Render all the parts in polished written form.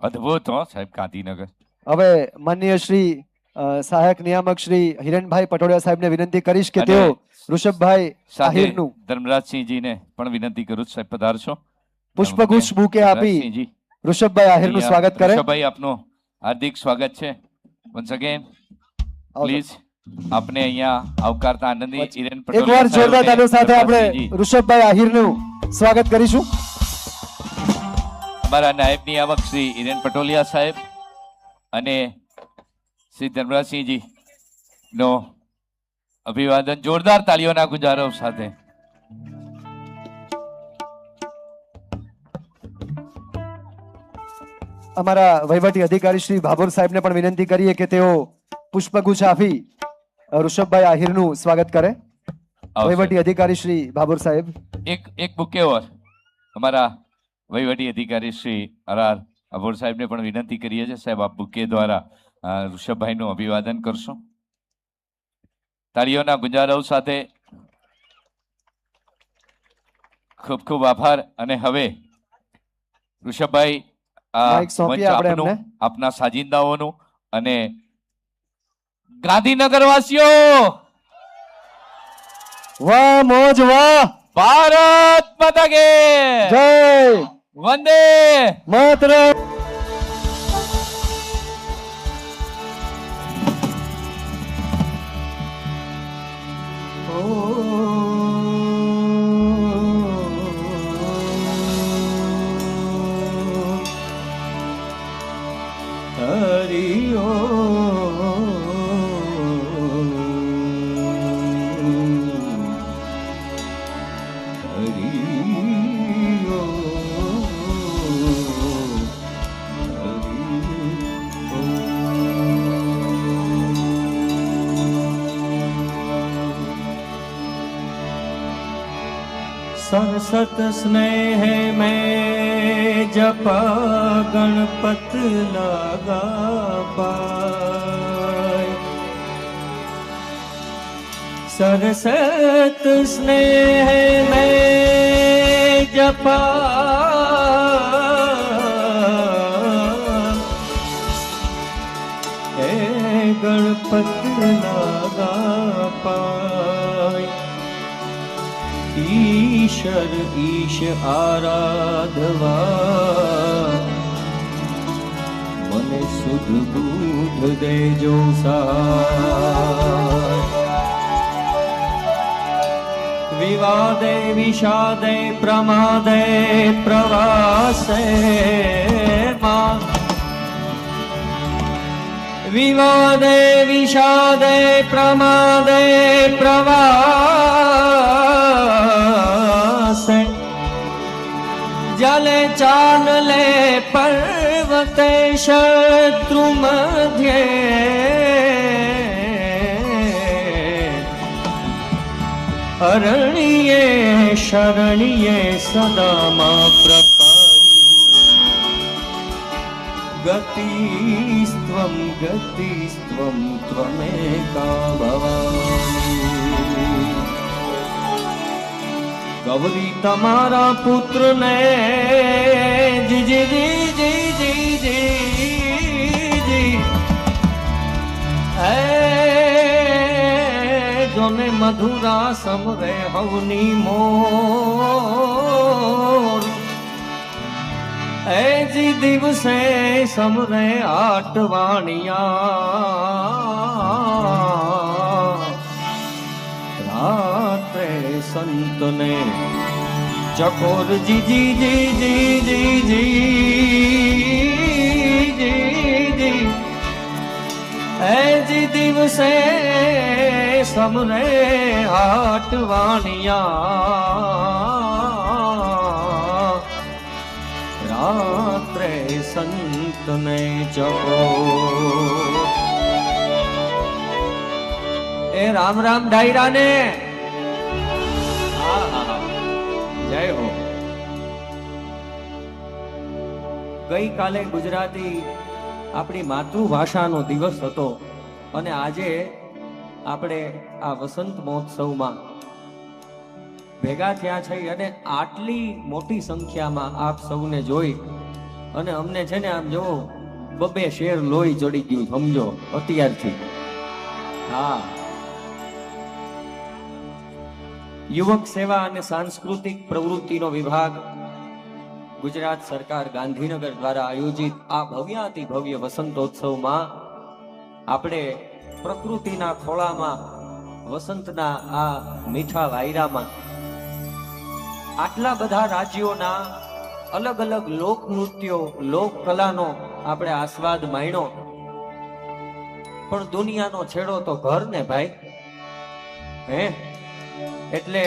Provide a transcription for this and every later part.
અદ્ભુત હો સાહેબ ગાંધીનગર. હવે માનનીય શ્રી સહાયક નિયામક શ્રી હિરેનભાઈ પટોડિયા સાહેબને વિનંતી કરીશ કે તેઓ ઋષભભાઈ આહિરનું ધર્મરાજસિંહજીને પણ વિનંતી કરું છું સાહેબ પધારશો. પુષ્પગુચ્છ બુકે આપી ઋષભભાઈ આહિરનું સ્વાગત કરે. ઋષભભાઈ આપનું હાર્દિક સ્વાગત છે. વન્સ અગેન પ્લીઝ આપને અહીંયા આવકારતા આનંદી હિરેન પટોડિયા એકવાર જોરદાર તાળીઓ સાથે આપણે ઋષભભાઈ આહિરનું સ્વાગત કરીશું. અમારા નાયબ નિયામક શ્રી હિરેન પટોલિયા સાહેબ અને શ્રી ધર્મરાજસિંહજી નો અભિવાદન જોરદાર તાળીઓના ગુજારો સાથે. અમારા વહીવટી અધિકારી શ્રી ભાભોર સાહેબને પણ વિનંતી કરીએ કે તેઓ પુષ્પગુચ્છ આપી ઋષભભાઈ આહિરનું સ્વાગત કરે. વહીવટી અધિકારી શ્રી ભાભોર સાહેબ એક બુકે ઓર અમારા વહીવટી અધિકારી શ્રી આર ભાભોર સાહેબને પણ વિનંતી કરીએ છીએ સાહેબ આપ બુકે દ્વારા ઋષભભાઈનું અભિવાદન કરશો. તાળીઓના ગુંજારવ સાથે ખૂબ ખૂબ આભાર. અને હવે ઋષભભાઈ આપના સાજિંદાઓનું અને ગાંધીનગર વાસીઓ વાહ મોજ વાહ. ભારત માતા કે જય. વંદે માતરમ. सरसत स्नेह में जपा गणपत लगा पाए. सरसत स्नेह में जपा गणपत लगा पाए. ईशर ईश आराधवा મને સુધ બુધ દેજો સહાય. વિવાદે વિષાદે પ્રમાદે પ્રવાસે માં. વિવાદે વિષાદે પ્રમાદે પ્રવાસે. જલે ચાનલે પર્વતે શત્રુ મધ્યે. અરણ્યે શરણ્યે સદા માં પ્રપારી. ગતિસ્ત્વમ ગતિસ્ત્વમ ત્વમેકા ભવાની. ગૌરી તમારા પુત્ર ને જી જી જી જી જી જી હે જોને મધુરા સમરે હવની મોર. એજી દિવસે સમરે આટવાણિયા. રાત્રે સંતને ચકોર જી જી જી જી જી જી જી જી. એજી દિવસે સમરે આટવાણિયા. રાત્રે સંતને ચકોર. એ રામ રામ ડાયરા ને જય હો. ગઈકાલે ગુજરાતી આપણી માતૃભાષાનો દિવસ હતો અને આજે આપણે આ વસંત મહોત્સવમાં ભેગા થયા છે અને આટલી મોટી સંખ્યામાં આપ સૌને જોઈ અને અમને છે ને આમ જોવો બબે શેર લોહી ચડી ગયું સમજો અત્યારથી. હા, યુવક સેવા અને સાંસ્કૃતિક પ્રવૃત્તિનો વિભાગ, ગુજરાત સરકાર ગાંધીનગર દ્વારા આયોજિત આ ભવ્યાતિ ભવ્ય વસંતોત્સવમાં આપણે પ્રકૃતિના ખોળામાં, વસંતના આ મીઠા વાયરામાં આટલા બધા રાજ્યોના અલગ અલગ લોક નૃત્યો, લોક કલાનો આપણે આસ્વાદ માણ્યો. પણ દુનિયાનો છેડો તો ઘર ને ભાઈ, હે? એટલે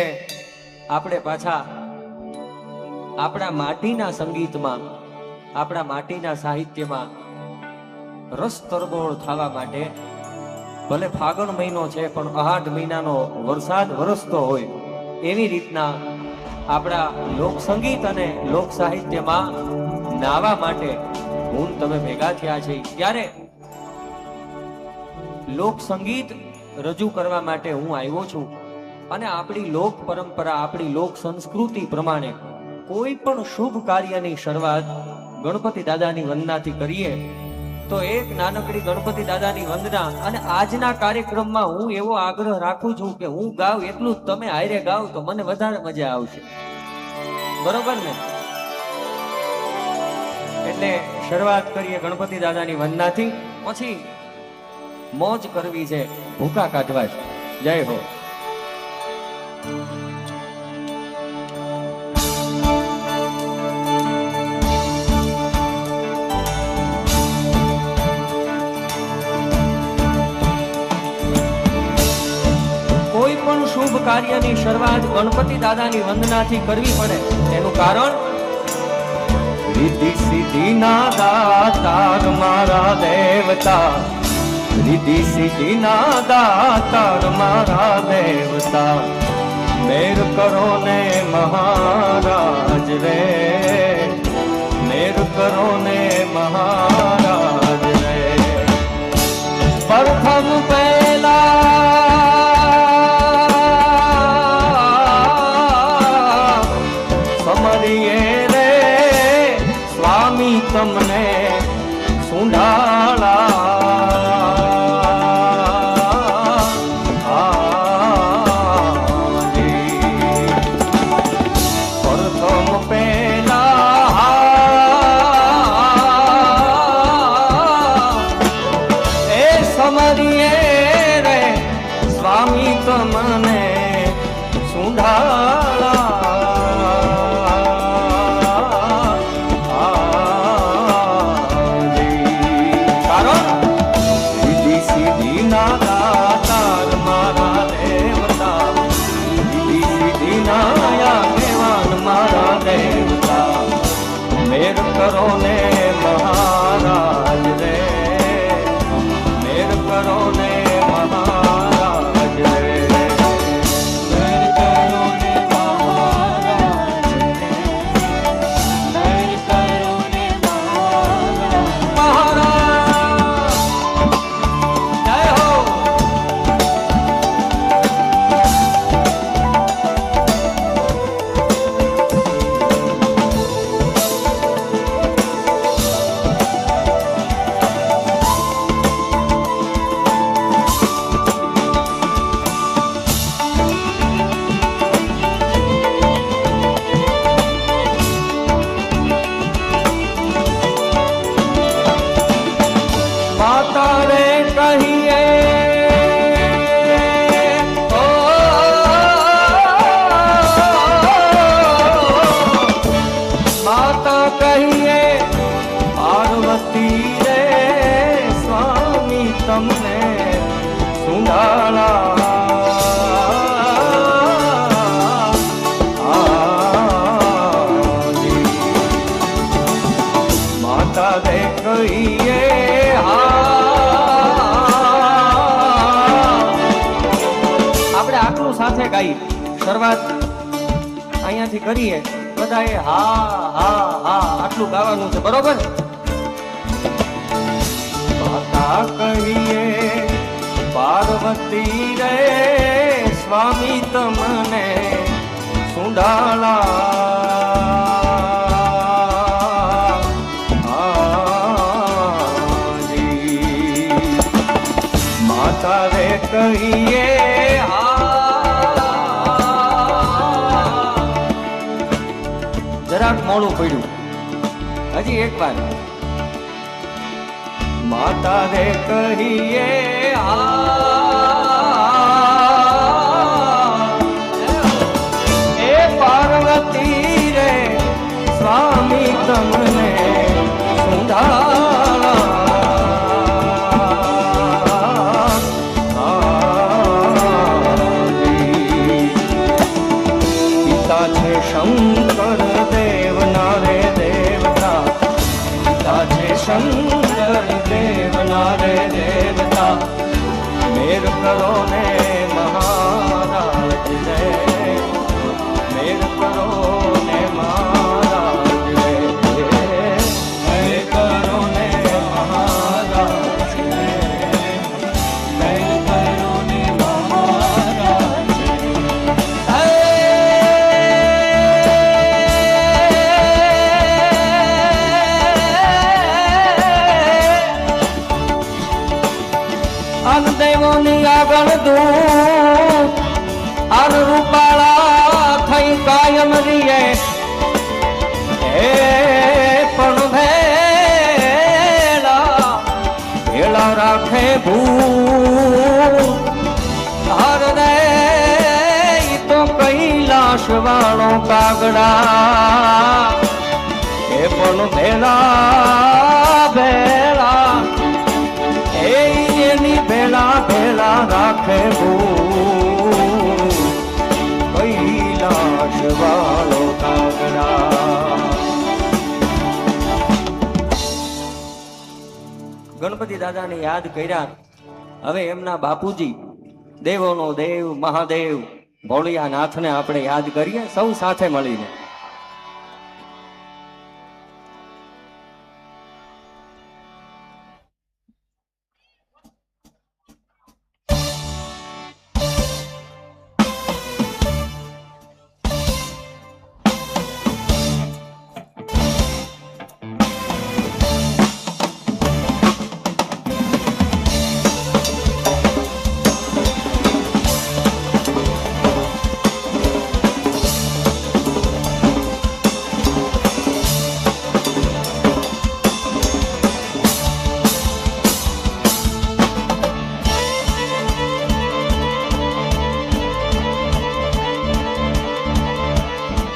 આપણે પાછા આપણા માટીના સંગીતમાં, આપણા માટીના સાહિત્યમાં રસ તરબોળ થવા માટે, ભલે ફાગણ મહિનો છે પણ 8 મહિનાનો વરસાદ વરસતો હોય એવી રીતના આપણા લોક સંગીત અને લોક સાહિત્યમાં નાવા માટે હું તમે ભેગા થયા છે. ત્યારે લોક સંગીત રજૂ કરવા માટે હું આવ્યો છું. અને આપણી લોક પરંપરા, આપણી લોક સંસ્કૃતિ પ્રમાણે કોઈ પણ શુભ કાર્યની શરૂઆત ગણપતિ દાદાની વંદનાથી કરીએ તો એક નાનકડી ગણપતિ દાદાની વંદના. અને આજના કાર્યક્રમમાં હું એવો આગ્રહ રાખું છું કે હું ગાવ એટલું જ તમે હારે ગાવ તો મને વધારે મજા આવશે, બરોબર ને? એટલે શરૂઆત કરીએ ગણપતિ દાદાની વંદનાથી, પછી મોજ કરવી છે, ભૂકા કાઢવા છે. જય હો. કોઈ પણ શુભ કાર્યની શરૂઆત ગણપતિ દાદાની વંદનાથી કરવી પડે. એનું કારણ રિદ્ધિ સિદ્ધિ ના દાતાર મારા દેવતા, રિદ્ધિ સિદ્ધિ ના દાતાર મારા દેવતા, મેર કરો ને મહારાજ રે, મેર કરો ને મહારાજ રે. પ્રથમ પહેલા તમને સુંઢાળા પ્રથમ પેલા એ સમરીએ રે સ્વામી તમને સુંઢાળા. કરો ને મહારાજ રે, મેર કરો ને મહારાજ રે, મેર કરો ને મહારાજ રે, મેર કરો ને મહારાજ. જય હો. તમને સુંઢાળા માતા દે કહીએ. આપણે આટલું સાથે ગાઈ શરૂઆત અહીંયાથી કરીએ બધાએ. હા હા હા આટલું ગાવાનું છે, બરોબર? કહીએ પાર્વતી રે સ્વામી તમને સુંઢાળા માતા રે કહીએ જરાક મોડું પડ્યું, હજી એક વાર. માતા રે કહીએ એ પાર્વતી રે સ્વામી તમને પિતા છે શંકર દેવના રે દેવતા, પિતા છે શંકર દેવના રે દેવતા, મેર કરો ને મહારાજ રે, મેર કરો ને મહારાજ રે, મેર કરો ને મહારાજ રે, મેર કરો ને મહારાજ દેવોની આગળ દૂત અર રૂપાળા થઈ કાયમ રીએ એ પણ ભેળા રાખે ભૂત હર રે તો કૈલાશ વાળો કાગડા એ પણ ભેળા એની ભેળા રાખે કૈલાશ વાળો કાગડા. ગણપતિ દાદાને યાદ કર્યા. હવે એમના બાપુજી દેવોનો દેવ મહાદેવ ભોળિયાનાથને આપણે યાદ કરીએ સૌ સાથે મળીને.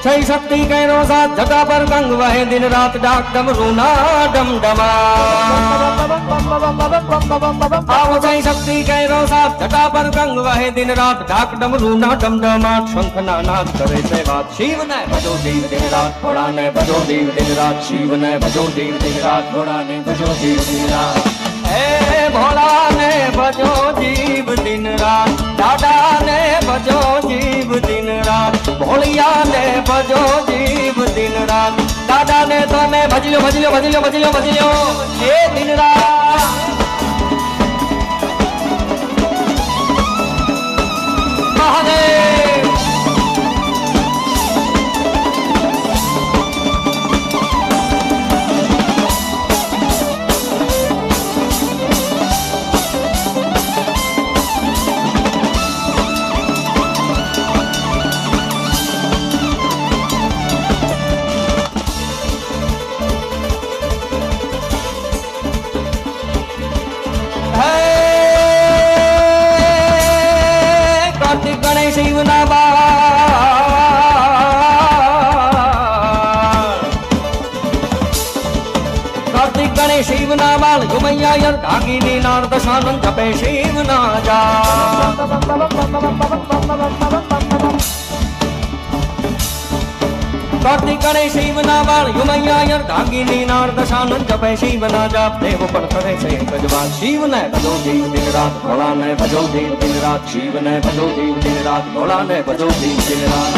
छई शक्ति कैरो साथ जटा पर गंग वहे दिन रात डाक डमरू ना डम डमा आओ छई शक्ति कैरो साथ जटा पर गंग वहे दिन रात डाक डमरू ना डम डमा शंख ना नाद करे से बात शिव ने भजो देव दिन रात भोला ने भजो देव दिन रात शिव ने भजो देव दिन रात भोला ने भजो देव दिन रात ए भोला ने भजो जीव दिन रात दादा ने भजो जीव दिन रात भोलिया ने भजो जीव दिन रात दादा ने तो मैं भजलो भजलो भजलो भजलो भजलो ये दिन रात महादेव शिव ना कार्तिक गणेश शिव ना बाल घुमैया यर ढागिनी नार दशानन जपे शिव ना जा कार्तिक गणेश शिव ना बाल घुमैया यर ढागिनी नार दशानन जपे शिव ना जा देव पर करे से गजबान शिव ने भजो देव दिन रात भोला ने भजो देव दिन रात शिव ने भजो देव दिन रात भोला ने भजो देव दिन रात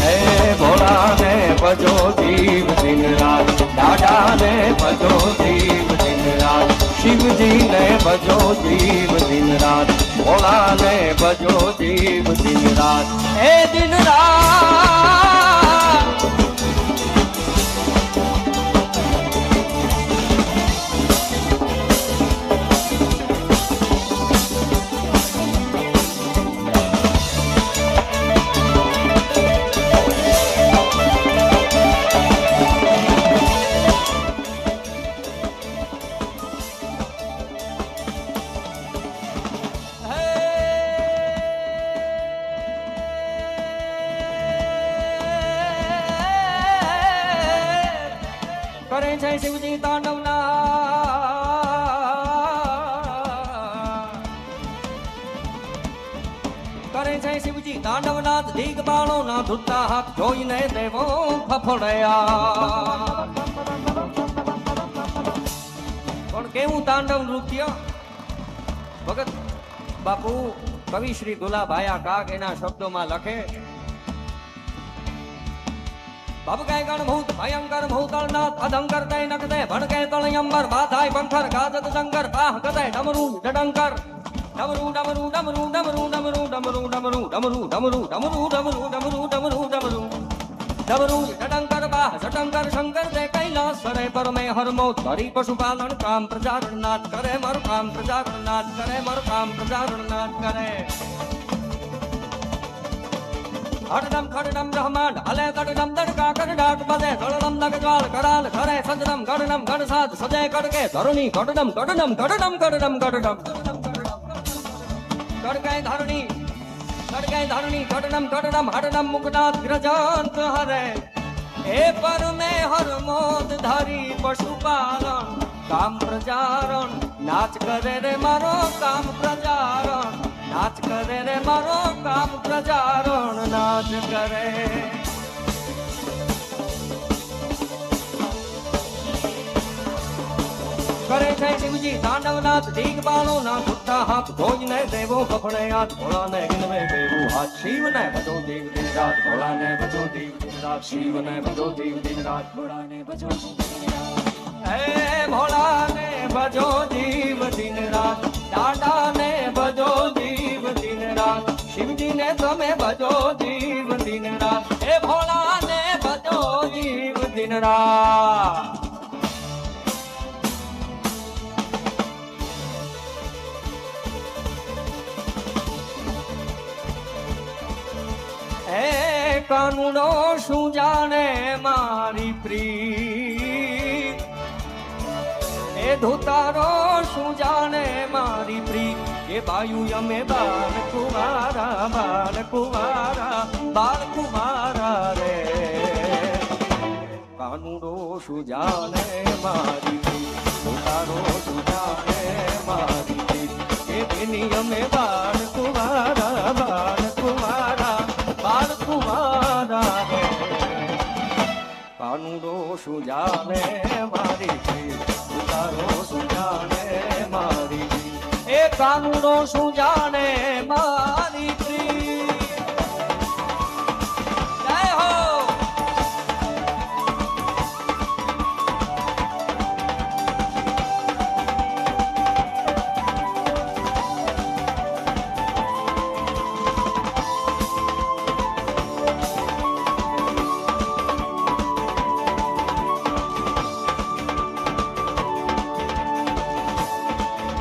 हे भोला ने भजो देव दिन रात दादा ने भजो देव दिन रात शिव जी ने भजो देव दिन रात भोला ने भजो देव दिन रात हे दिन रात છે શિવજી તાંડવના કરે છે શિવજી તાંડવનાથ દિગબાળો ના ધૂતા હાથ જોઈને દેવો ફફડ્યા પણ કેવું તાંડવ નૃત્ય ભગત બાપુ કવિ શ્રી દુલાભાયા કાગ એના શબ્દોમાં લખે ભબકાય ગણભૂત ભયંકર ભૂતળનાથ અધંકર દય નકદે ભણકે તળયંબર બાધાય પંથર ગાજત શંકર પાહ કદે ડમરુ ડડંકર ડમરુ ડમરુ ડમરુ ડમરુ ડમરુ ડમરુ ડમરુ ડમરુ ડમરુ ડમરુ ડમરુ ડમરુ ડમરુ ડમરુ ડમરુ ડડંકર બાહ જટંકર શંકર દે કૈલાસ સરે પરમે હરમો ધરી પશુપાલન કામ પ્રજારણ નાથ કરે મારું કામ પ્રજારણ નાથ કરે મારું કામ પ્રજારણ નાથ કરે હડડમ ખડડમ બ્રહ્માંડ હલે કડડમ દડકા કરડાટ બદે ધડડમ દગજવાળ કરાલ ઘરે સજડમ ગડડમ ગણસાદ સજે કડકે ધરણી કડડમ કડડમ કડડમ કડડમ કડડમ કડકાય ધરણી કડકાય ધરણી કડડમ કડડમ હડડમ મુકનાથ ગ્રજંત હરે એ પરમે હર મોદ ધરી પશુપાલન કામ પ્રજારણ નાચ કરે રે મારો કામ પ્રજારણ નાચ કરે રે મારો કામ પ્રજારણ નાચ કરે કરે છે શિવજી તાંડવનાથ દિગબાળો ના ધૂતા હાથ ધોઈને દેવો કપડે હાથ ભોળાને ગિનવે દેવું હાથ શિવને ભજો દેવ દિન રાત ભોળાને ભજો દેવ દિન રાત શિવને ભજો દેવ દિન રાત ભોળાને ભજો હે ભોળાને ભજો જીવ દિન રાત દાદાને ભજો જીવ દિન રાત શિવજીને તમે ભજો જીવ દિન રાત હે ભોળાને ભજો જીવ દિન રાત કાનુડો શું જાણે મારી પ્રીત એ ધોતારો શું જાણે મારી પ્રીત એ બાયુ અમે બાલ કુમારા રે કાનુડો શું જાણે મારી પ્રીત ધોતારો શું જાણે મારી પ્રીત એ બેની અમે બાલ કુમારા રે કાનુડો શું જાણે મારી પ્રીત તારો શું જાણે મારી પ્રીત એ કાનુડો શું જાણે મારી પ્રીત જય હો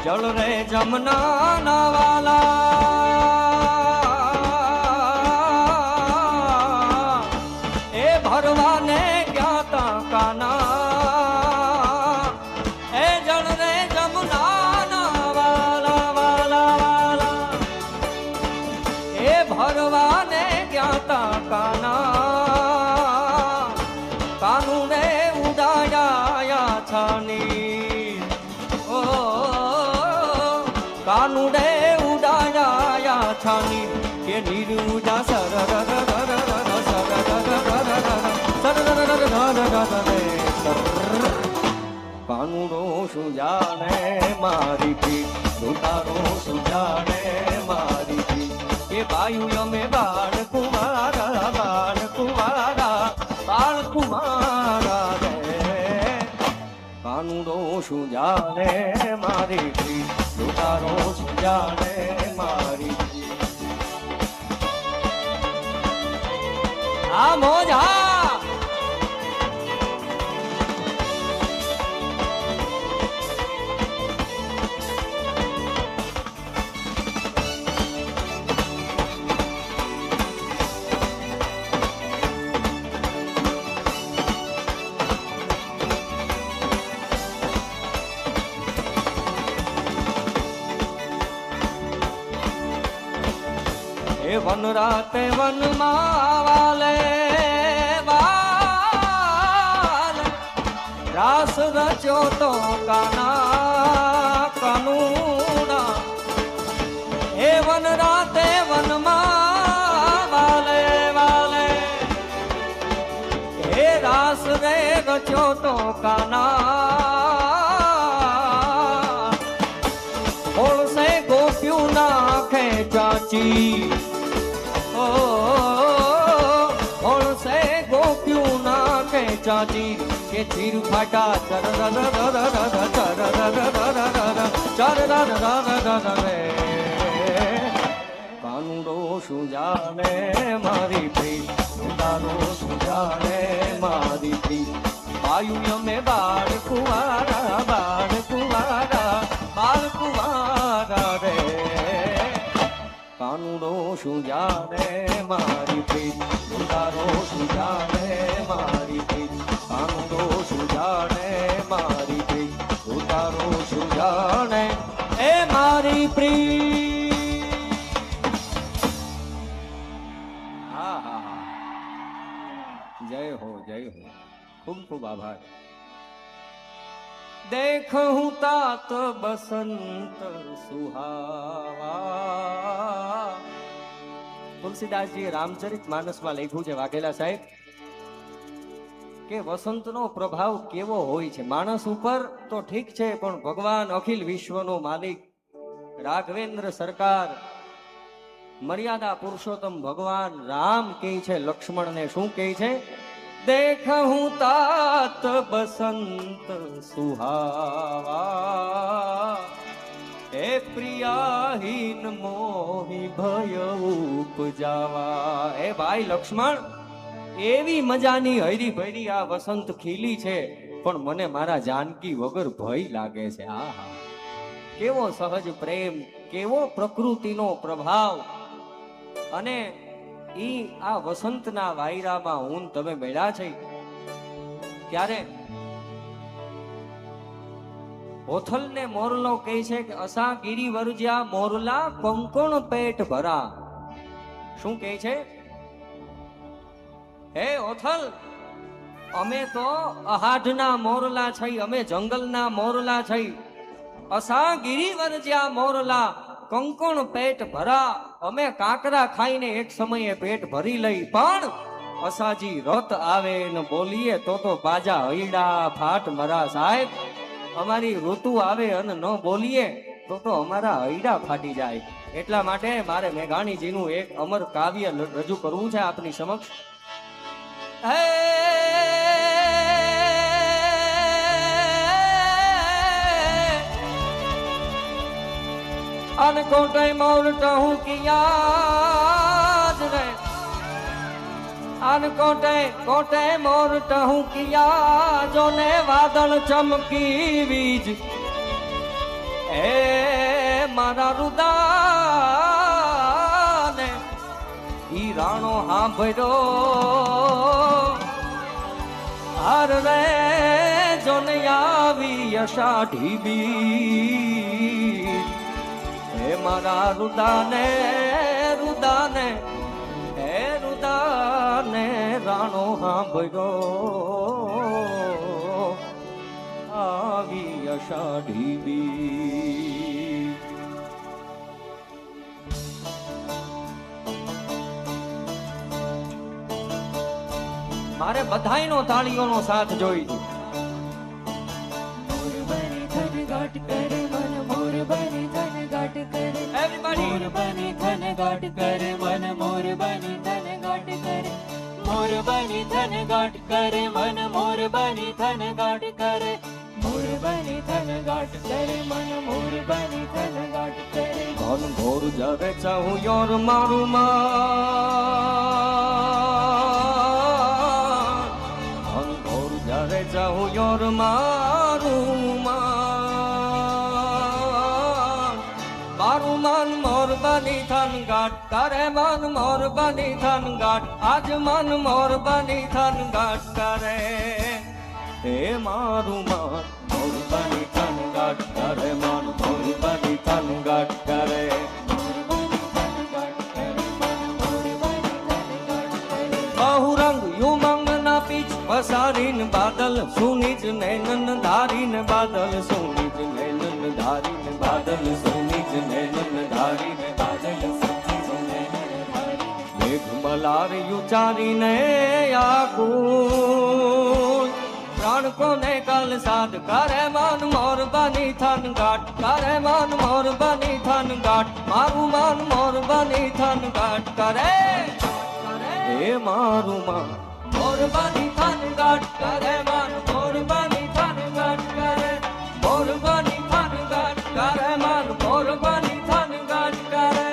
જળ રે જમના નાવાલા એ ભરવાને જ્ઞાતા કાના એ જળ રે જમના નાવાલા વાલા એ ભરવાને જ્ઞાતા કાના કાનુને ઉડાયા છાની કાનુડે ઉડાયા છાની કે નીરુજા કાનુડો શું જાણે મારી પ્રીત ધોતારો શું જાણે મારી પ્રીત કે બાયુ અમે બાળ કુમારા રે કાનુડો શું જાણે મારી પ્રીત ધોતારો શું જાણે મારી પ્રીત આ મોજ હા વન રાતે વનમાં વાલે રાસ રચ્યો તો કાના કાનુડા એ વન રાતે વનમાં વાલે વાલે એ રાસ રે રચ્યો તો કાના ઓળસે ગોપ્યું નાખે ચાચી ઓળસે ગોપ્યું નાખે ચાચી કે ચીર ફાટા કાનુડો શું જાણે મારી પ્રીત તારો શું જાણે મારી પ્રીત પાયું અમે બાળ કુવારા બાળ કુવારા બાળ કુવારા રે કાનુડો શું જાણે મારી પ્રીત તારો શું જાણે મારી પ્રીત કાનુડો શું જાણે મારી પ્રીત તારો શું જાણે એ મારી પ્રીત હા હા હા જય હો ખૂબ ખૂબ આભાર देखूं तात बसंत सुहावा તુલસીદાસજી રામચરિત માનસમાં લખ્યું છે વાઘેલા સાહેબ કે વસંતનો પ્રભાવ કેવો હોય છે માણસ ઉપર તો ઠીક છે પણ ભગવાન અખિલ વિશ્વનો માલિક રાઘવેન્દ્ર સરકાર મર્યાદા પુરુષોત્તમ ભગવાન રામ કહે છે લક્ષ્મણને શું કહે છે देखूं तात बसंत सुहावा हे प्रियाहीन मोहि भय उपजावा हे भाई लक्ष्मण एवी मजानी हरी भरी आ वसंत खીલી છે પણ મને મારા જાનકી વગર ભય લાગે છે આહા કેવો સહજ પ્રેમ કેવો પ્રકૃતિનો પ્રભાવ અને ઈ આ વસંતના વાયરામાં હું તમે મેળા છે ત્યારે ઓથલને મોરલો કહે છે કે અસા ગિરી વરજ્યા મોરલા કંકણ પેટ ભરા શું કહે છે હે ઓથલ અમે તો અહાઢના મોરલા છે અમે જંગલના મોરલા છે અસા ગિરી વરજ્યા મોરલા કંકણ પેટ ભરા અમે કાકરા ખાઈને એક સમયે પેટ ભરી લઈ પણ અસાજી રત આવે ને બોલીએ તો બાજા હૈડા ફાટ મરા સાહેબ અમારી ઋતુ આવે અને ન બોલીએ તો અમારા હૈડા ફાટી જાય એટલા માટે મારે મેઘાણીજીનું એક અમર કાવ્ય રજૂ કરવું છે આપની સમક્ષ હે अनकोटे मोरट हूँ किया रे अनकोटे कोटे मोरट हूँ किया जो ने वादल चमकी बीज ए मारा रुदा ने ઈ રાણો હા ભર્યો હાર રે જો ને આવી અષાઢી બી હે મારા રુદાને રુદાને હે રુદાને રાણો સાંભળ્યો આવી અષાઢી બી મારે બધાયનો તાળીઓનો સાથ જોઈ છે Everybody. मोर बनी धन गाट करे मन मोर बनी धन गाट करे मोर बनी धन गाट करे मन मोर बनी धन गाट करे मोर बनी धन गाट करे मन मोर बनी धन गाट करे ધન ઘોર જરે ચાહું યોર મારું માન ધન ઘોર જરે ચાહું યોર મારું મારું મન મોર બની થન ગાટ કરે મન મોર બની થન ગાટ આજ મન મોર બની થન ગાટ કરે હે મારું મન મોર બની થન ગાટ કરે મન મોર બની થન ગાટ કરે બહુ રંગ યુમંગ ના પીછ પસારીન બા બાદલ સુની જ નૈનન ધારીને બાદલ સુની જ નૈનન ધારીને બાદલ સુની જ નૈનન ધારીને બાદલ સુની જ નૈનન ધારીને મેઘ મલાર ઉચારીને આકુલ પ્રાણ કોને કાલ સાધ કરે મન મોર બની થન ઘાટ કરે મન મોર બની થન ઘાટ મારું મન મોર બની થન ઘાટ કરે એ મારું મન મોર બની થન ઘાટ કરે મન મોર બની થન ઘાટ કરે મોર બની થન ઘાટ કરે મન મોર બની થન ઘાટ કરે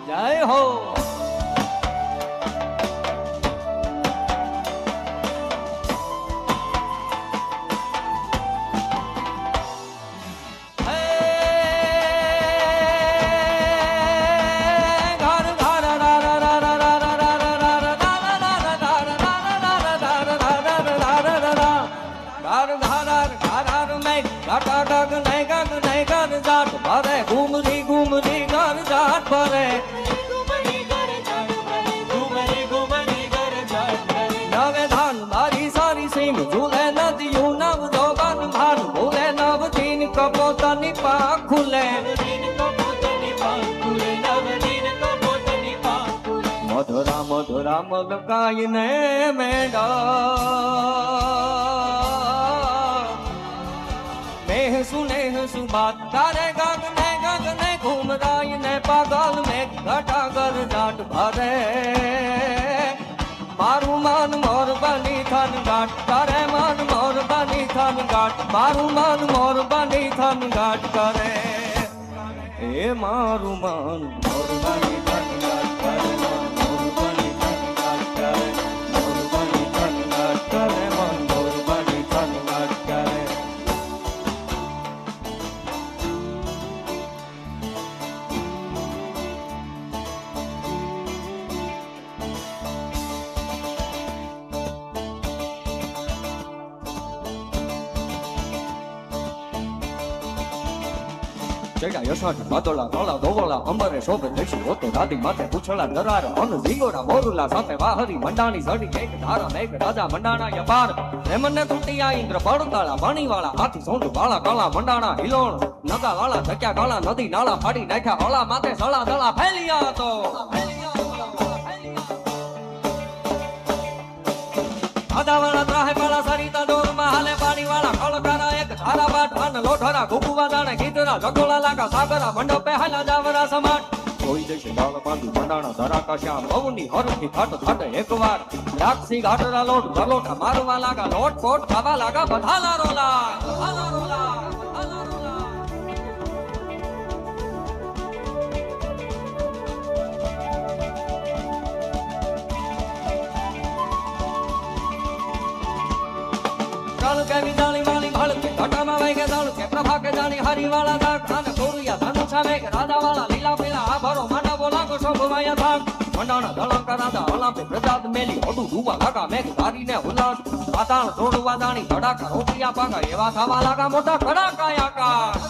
જય હો ઘૂમરી ઘૂમરી ઘર જાટ ભરે નવે ધાન મારી સારી સિંહ ઝૂલે નદીયું નવ જોબન ભાન ભૂલે નવ દીન કપોતની પાખ ખુલે મધુરા મધુરા મલકાઈને મેડા મેહ સુનેહ સુબાત તારે ગગને ગગને ઘૂમરાય ને પાગલ મેં ઘટાગર જાટ ભરે મારું મન મોર બની થન ઘાટ કરે મન મોર બની થન ઘાટ મારું મન મોર બની થન ઘાટ કરે એ મારું મન મોર બની થન ઘાટ કરે મન મોર બની થન ઘાટ કરે મોર બની થન ઘાટ કરે મન મોર બની થન ઘાટ કરે ચડ્યા યશાથી વાદળા ધોળા ધોવળા અંબરે શોભે દેશી હોતો દાદી માથે પૂછડા દરાર અન ઝીંગોરા મોરુલા સાથે વાહરી મંડાણી સડી એક ધારા મેઘ રાજા મંડાણા યપાર રેમનને તૂટિયા ઇન્દ્ર પડતાળા પાણીવાળા હાથી સોંડ વાળા કાળા મંડાણા હિલોણ નગા વાળા ધક્યા કાળા નદી નાળા ફાડી નાખ્યા હળા માથે સળા દળા ફેલિયા તો આદાવાળા ત્રાહે પાળા સરિતા ડોરમાં હાલે પાણીવાળા કળકારા એક ધારા બાટ અન લોઠરા ઘુકુવા દાણે ગીતરા જગોળા લાગા સાગરા મંડપે હાલા જાવરા સમાટ કોઈ દેશે ગાળ બાંધુ મંડાણા ધરાકા શ્યામ ભવની હરખી થાટ થાટ એકવાર રાક્ષી ઘાટરા લોટ જલોટા મારવા લાગા લોટ પોટ ખાવા લાગા બધાલા રોલા બધાલા રોલા બધાલા રોલા ચાલ કે વિદાળી વાળી ભાળ કે ઘટામાં વાઈ કે દાળ કે પ્રભા કે જાણી હરી વાળા દાગ અને કોરિયા ધનુષા મેઘ રાજા વાળા લીલા પીલા આભરો માના બોલા કો શોભવાયા થાક મંડાણા ધળંકા રાજા હલાપે પ્રજાત મેલી ઓડું ડૂબા લાગા મેઘ ધારીને ઉલ્લાસ પાતાળ જોડવા દાણી ધડાકા રોટિયા પાકા એવા થવા લાગા મોટા કડાકા આકાશ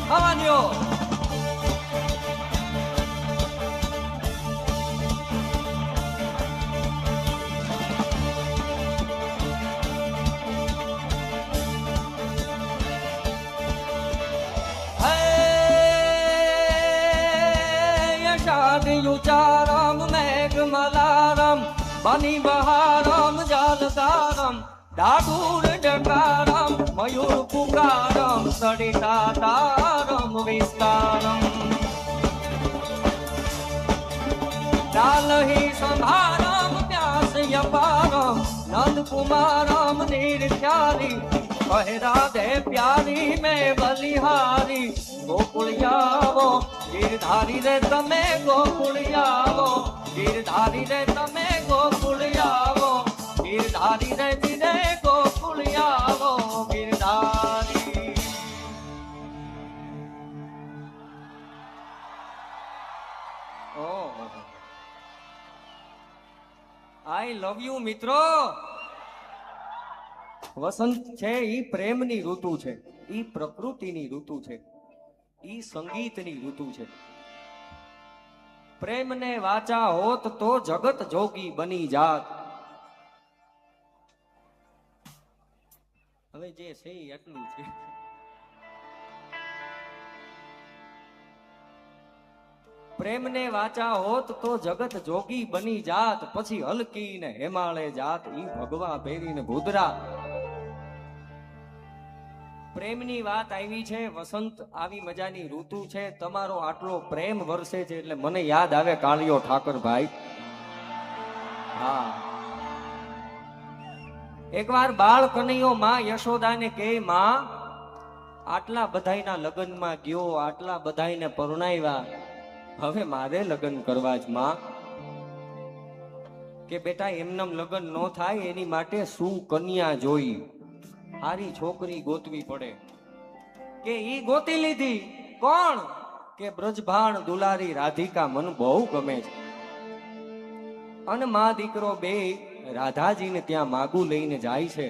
આવાન્યો યુચારમ મેઘ મલારમ બની બહારમ જાલકારમ ડાડુર ડકારમ મયુર પુકારમ સડિતા તારમ વિસ્તારમ ડાલહી સંભારમ પ્યાસ યપારમ નંદ કુમારમ નિર્ખ્યારી કહે રાધે પ્યારી મેં બલિહારી ગોકુળિયાવો ગીરધારી રે તમે ગોકુળિયાવો ગીરધારી રે તમે ગોકુળિયાવો ગીરધારી રે જીરે ગોકુળિયાવો ગીરધારી આઈ લવ યુ મિત્રો. વસંત છે ઈ પ્રેમની ઋતુ છે, ઈ પ્રકૃતિની ઋતુ છે, ઈ સંગીતની ઋતુ છે. પ્રેમને વાચા હોત તો જગત જોગી બની જાત. હવે જે છે ઈ એટલું છે. પ્રેમને વાચા હોત તો જગત જોગી બની જાત. પછી હલકી ને હેમાળે જાત ઈ ભગવા પહેરીને ભૂદરા. પ્રેમની વાત આવી છે, વસંત આવી મજાની ઋતુ છે. તમારો આટલો પ્રેમ વરસે છે એટલે મને યાદ આવે કાળિયો ઠાકરભાઈ. હા, એકવાર બાળ કનૈયો માં યશોદાને કે માં, આટલા બધાયના લગ્નમાં ગયો, આટલા બધાયને પરણાવ્યા, હવે મારે લગ્ન કરવા જ માં. કે બેટા એમનેમ લગ્ન ન થાય એની માટે સુકન્યા જોઈ, હારી છોકરી ગોતવી પડે. કે ઈ ગોતી લીધી. કોણ? કે બ્રજભાણ દુલારી રાધિકા મને બહુ ગમે છે. અને માં દીકરો બે રાધાજીને ત્યાં માગું લઈને જાય છે.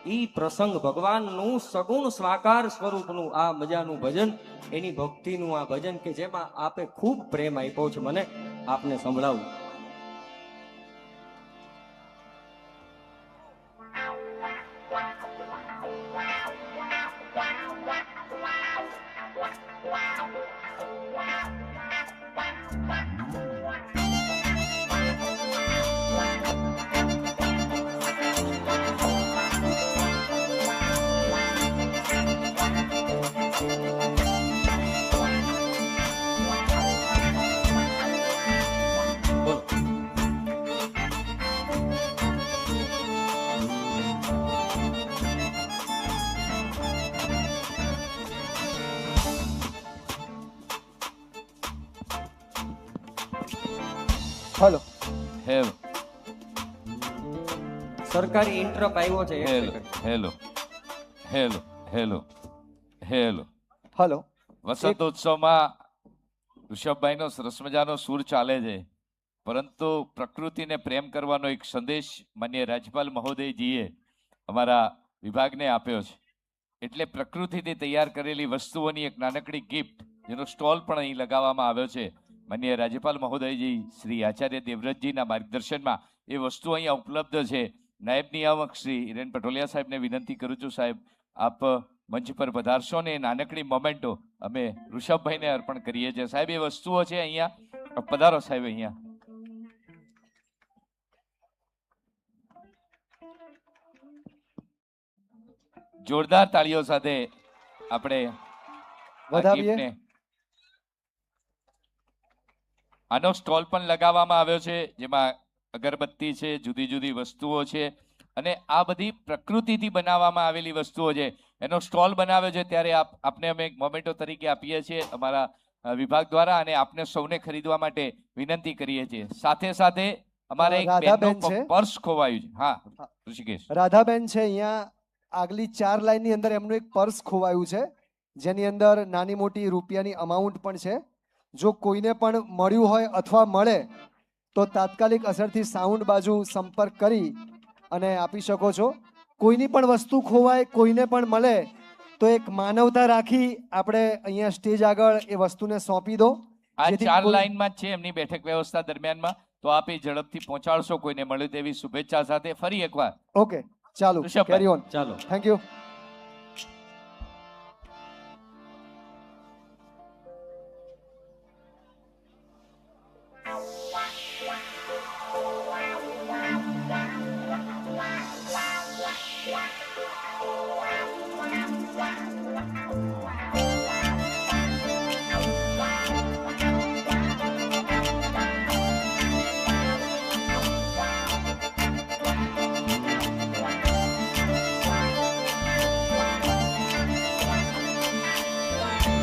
ઈ પ્રસંગ ભગવાનનું સગુણ સ્વાકાર સ્વરૂપનું આ મજાનું ભજન, એની ભક્તિનું આ ભજન કે જેમાં આપે ખૂબ પ્રેમ આપ્યો છે મને, આપને સંભળાવું. હલો હેલો સરકારી ઇન્ટરપ આવ્યો છે. એક hello second. Hello hello hello hello. Hello વસંત ઉત્સવમાં ઋષભભાઈનો સરસ મજાનો સૂર ચાલે છે, પરંતુ પ્રકૃતિને પ્રેમ કરવાનો એક સંદેશ માનનીય રાજ્યપાલ મહોદયજીએ અમારા વિભાગને આપ્યો છે. એટલે પ્રકૃતિથી તૈયાર કરેલી વસ્તુઓની એક નાનકડી ગિફ્ટ, જેનો સ્ટોલ પણ અહીં લગાવવામાં આવ્યો છે. માનનીય રાજ્યપાલ મહોદયજી શ્રી આચાર્ય દેવવ્રતજીના માર્ગદર્શનમાં એ વસ્તુ અહીંયા ઉપલબ્ધ છે. નાયબ નિયામક શ્રી હિરેન પટોલિયા સાહેબને વિનંતી કરું છું, સાહેબ આપ મંચ પર પધારશો ને એ નાનકડી મોમેન્ટો અમે ઋષભભાઈને અર્પણ કરીએ છીએ. સાહેબ એ વસ્તુઓ છે અહીંયા, પધારો સાહેબ અહીંયા. જોરદાર તાળીઓ સાથે આપણે આ વધાવીએ. gift ને આનો સ્ટોલ પણ લગાવવામાં આવ્યો છે, જેમાં અગરબત્તી છે, જુદી જુદી વસ્તુઓ છે, અને આ બધી પ્રકૃતિથી બનાવવામાં આવેલી વસ્તુઓ છે. એનો સ્ટોલ બનાવ્યો છે, ત્યારે આપને અમે એક મોમેન્ટો તરીકે આપીએ છીએ અમારા વિભાગ દ્વારા, અને આપને સૌને ખરીદવા માટે વિનંતી કરીએ છીએ. સાથે સાથે અમારે એક રાધાબેન બેનનું છે. પર્સ ખોવાયું છે. હા ઋષિકેશ. રાધાબેન છે અહીંયા આગલી 4 લાઈનની અંદર એમનું એક પર્સ ખોવાયું છે, જેની અંદર નાની મોટી રૂપિયાની અમાઉન્ટ પણ છે. જો કોઈને પણ મળ્યું હોય અથવા મળે તો તાત્કાલિક અસરથી સાઉન્ડ બાજુ સંપર્ક કરી અને આપી શકો છો. કોઈની પણ વસ્તુ ખોવાય, કોઈને પણ મળે તો એક માનવતા રાખી આપણે અહીંયા સ્ટેજ આગળ એ વસ્તુને સોંપી દો. આ જેથી 4 કોઈ- લાઈનમાં જ છે એમની બેઠક વ્યવસ્થા દરમિયાનમાં, તો આપ એ ઝડપથી પહોંચાડશો કોઈને મળ્યું તેવી શુભેચ્છા સાથે ફરી એકવાર. ઓકે ચાલો, ઋષભભાઈ. Carry on. ચાલો. Thank you.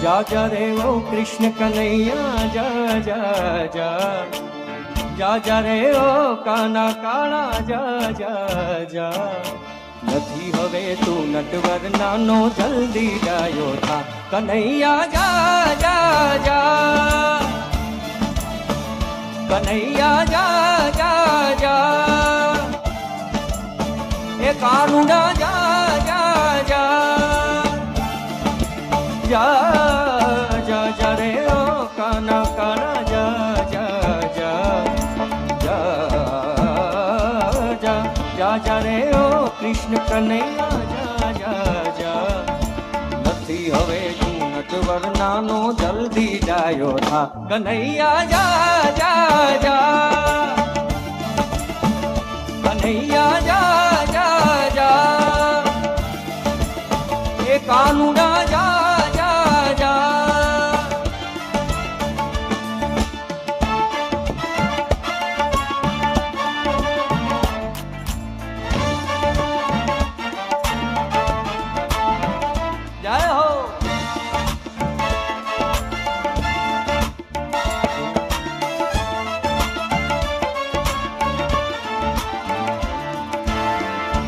જા જા રે ઓ કૃષ્ણ કનૈયા જા જા જા, જા જા રે ઓ કાના કાળા જા જા જા. નથી હવે તું નટવર નાનો, જલ્દી ડાયો થા કનૈયા જા જા જા, કનૈયા જા જા જા. કાનુડા જા જા જા જા જા જા રે ઓ કાના કાના જા જા જા જા જા જા જા રે ઓ કૃષ્ણ કનૈયા જા જા જા નથી હવે નટવર નાનો જલ્દી જાયો થા કનૈયા જા જા જા કનૈયા જા જા જા એ કાનુડા જા જા જા જય હો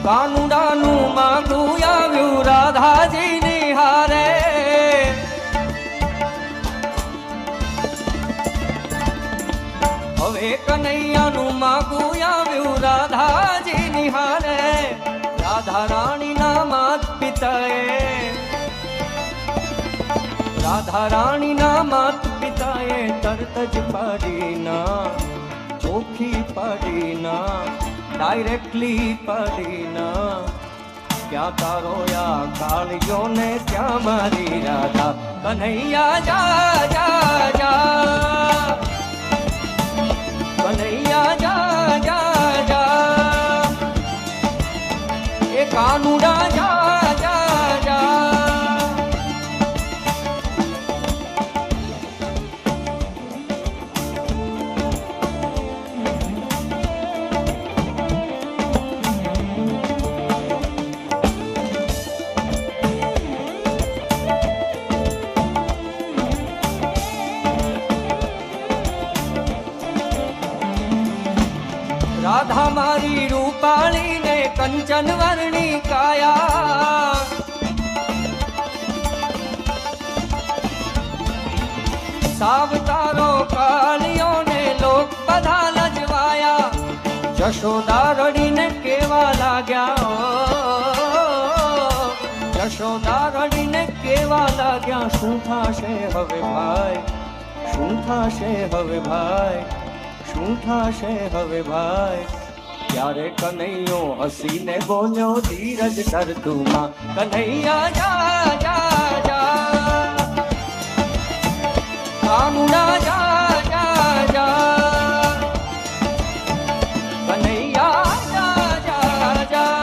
કાનુડાનું માગું આવ્યું રાધાજી નિહારે હવે કનૈયાનું માગું આવ્યું રાધાજી નિહારે રાધા રાણીના માત પિતાએ રાધા રાણીના માત પિતાએ તરત જ પાડીના ચોખી પાડીના ડાયરેક્ટલી પાડીના ક્યાં તારો યા કાળિયો ને ત્યાં મારી રાધા કનૈયા જા જા જા કનૈયા જા જા જા એ કાનુડા જા જા જા રાધા મારી રૂપાળી ને કંચન વર્ણી કાયા સાવ તારો કાળિયો ને લોક બધા લજવાયા જશોદા રડીને કેવા લાગ્યા જશોદા રડીને કેવા લાગ્યા શું થાશે હવે ભાઈ શું થાશે હવે ભાઈ શું થાશે હવે ભાઈ ત્યારે કનૈયો હસીને બોલ્યો ધીરજ ધર તું માં કનૈયા જા જા જા કાનુડા જા જા જા કનૈયા જા જા જા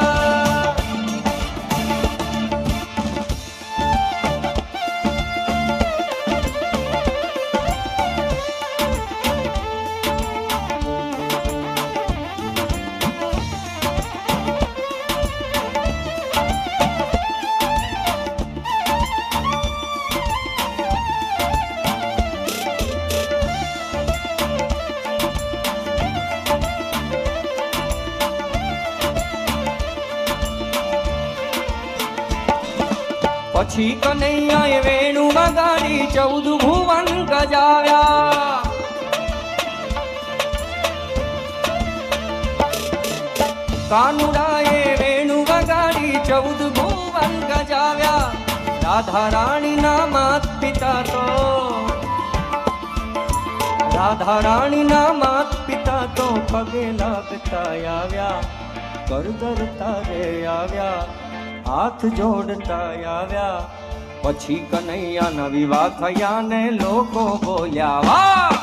પછી કનૈયાએ વેણુ વગાડી 14 ભુવન ગજાવ્યા કાનુડાએ વેણુ વગાડી 14 ભુવન ગજાવ્યા રાધા રાણીના માત પિતા તો રાધા રાણીના માત પિતા તો પગે લાગતા આવ્યા કરદરતા રે આવ્યા હાથ જોડતા આવ્યા પછી કનૈયાના વિવાહ થયા ને લોકો બોલ્યા વાહ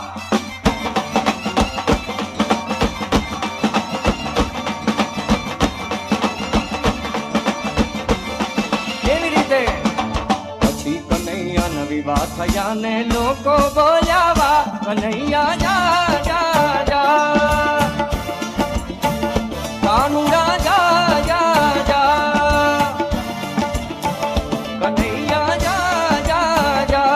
કેવી રીતે પછી કનૈયાના વિવાહ થયા ને લોકો બોલ્યા વાહ કનૈયા જા જા જા કાનુડા જા જા જા કનૈયા જા જા જા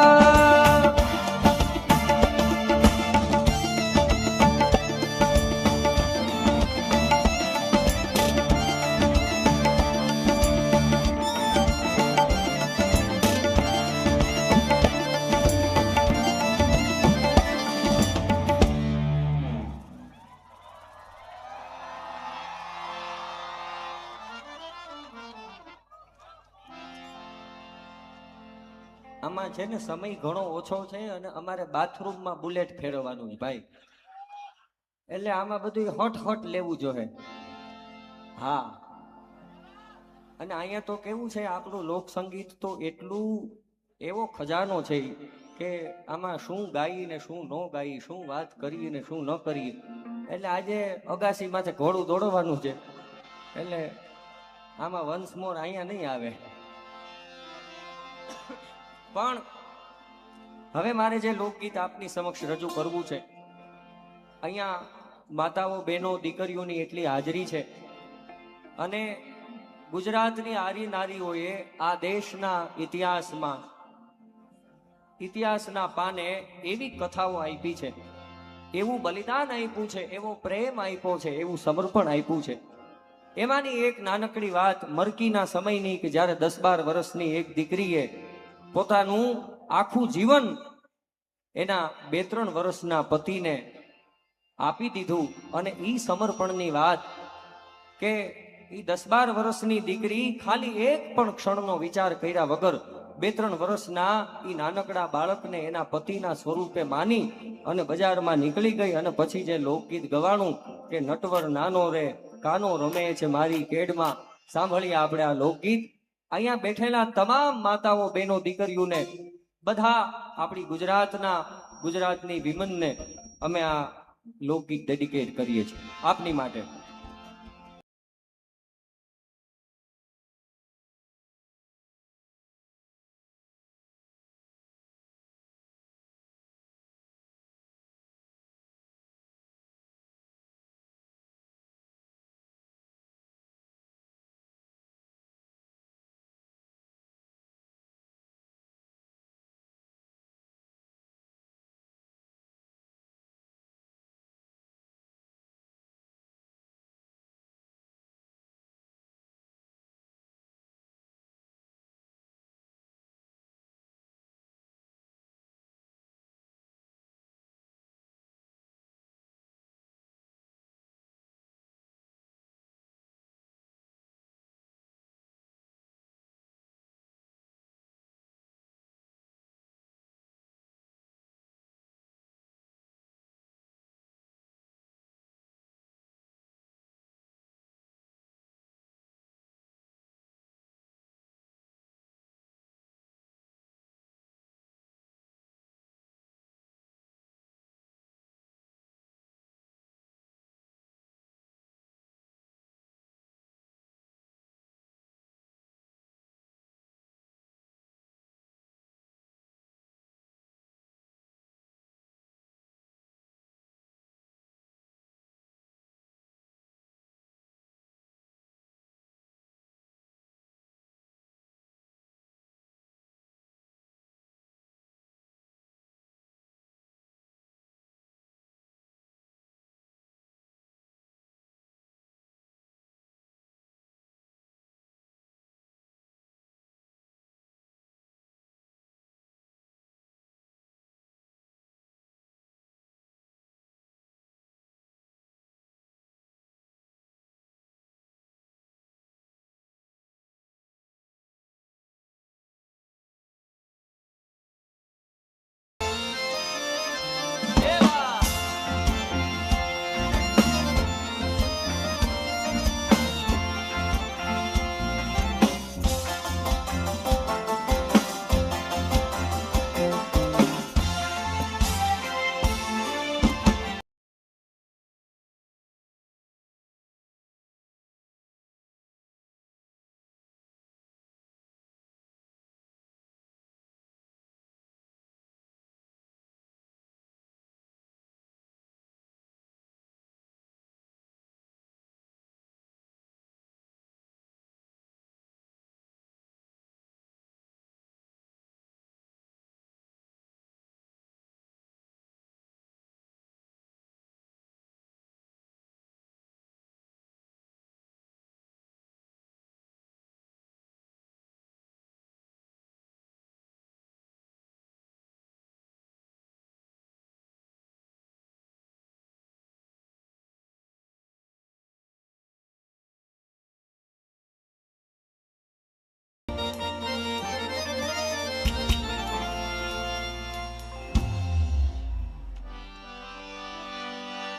આમાં છે ને સમય ઘણો ઓછો છે અને અમારે બાથરૂમમાં બુલેટ ફેરવવાનું છે ભાઈ, એટલે આમાં બધું હટ હટ લેવું જોઈએ. હા, અને અહીંયા તો કેવું છે, આપણું લોક સંગીત તો એટલું એવો ખજાનો છે કે આમાં શું ગાઈ ને શું ન ગાઈ, શું વાત કરી ને શું ન કરી. એટલે આજે અગાસી માથે ઘોડું દોડવાનું છે, એટલે આમાં વન્સ મોર અહીંયા નહીં આવે. પણ હવે મારે જે લોકગીત આપની સમક્ષ રજૂ કરવું છે, અહીંયા માતાઓ, બહેનો, દીકરીઓની એટલી હાજરી છે અને ગુજરાતની આરી નારીઓએ આ દેશના ઇતિહાસના પાને એવી કથાઓ આપી છે, એવું બલિદાન આપ્યું છે, એવો પ્રેમ આપ્યો છે, એવું સમર્પણ આપ્યું છે. એમાંની એક નાનકડી વાત મરકીના સમયની કે જ્યારે 10-12 વર્ષની એક દીકરીએ પોતાનું આખું જીવન એના 2-3 વર્ષના પતિને આપી દીધું. અને ઈ સમર્પણની વાત કે ઈ 10-12 વર્ષની દીકરી ખાલી એક પણ ક્ષણનો વિચાર કર્યા વગર 2-3 વર્ષના ઈ નાનકડા બાળકને એના પતિના સ્વરૂપે માની અને બજારમાં નીકળી ગઈ. અને પછી જે લોકગીત ગવાણું કે નટવર નાનો રે કાનો રમે છે મારી કેડમાં, સાંભળીએ આપણે આ લોકગીત. અહીંયા બેઠેલા તમામ માતાઓ, બહેનો, દીકરીઓને બધા આપણી ગુજરાતની વિમનને અમે આ લોકગીત ડેડિકેટ કરીએ છીએ આપની માટે.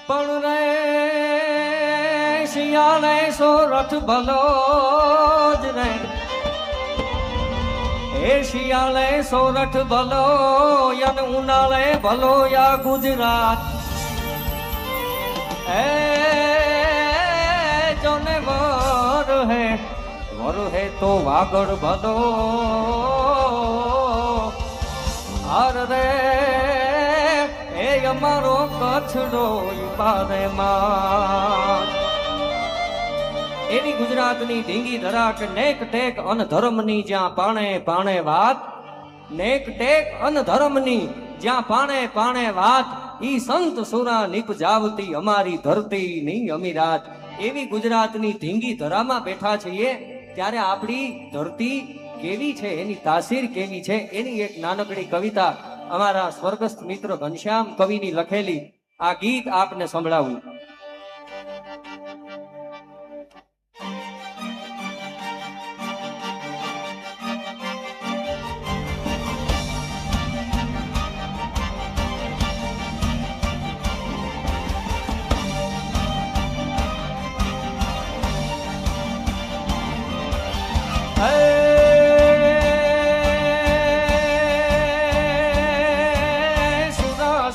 પણ રે શિયાળે સોરઠ ભલો જ રે, એ શિયાળે સોરઠ ભલો યન ઉનાળે ભલો યા ગુજરાત, એ જોને વર હે તો વાગડ ભલો, હાર રે એ અમારો કચ્છડો બારે માં, એની ગુજરાતની ઢીંગી ધરાક નેક ટેક અન ધર્મની જ્યાં પાણે પાણે વાત, નેક ટેક અન ધર્મની જ્યાં પાણે પાણે વાત, ઈ સંત સુરા નિપજાવતી અમારી ધરતીની અમીરાત, એવી ગુજરાતની ઢીંગી ધરામાં બેઠા છીએ ત્યારે આપણી ધરતી કેવી છે, એની તાસીર કેવી છે, એની એક નાનકડી કવિતા અમારા સ્વર્ગસ્થ મિત્ર ઘનશ્યામ કવિની લખેલી આ ગીત આપને સંભળાવું.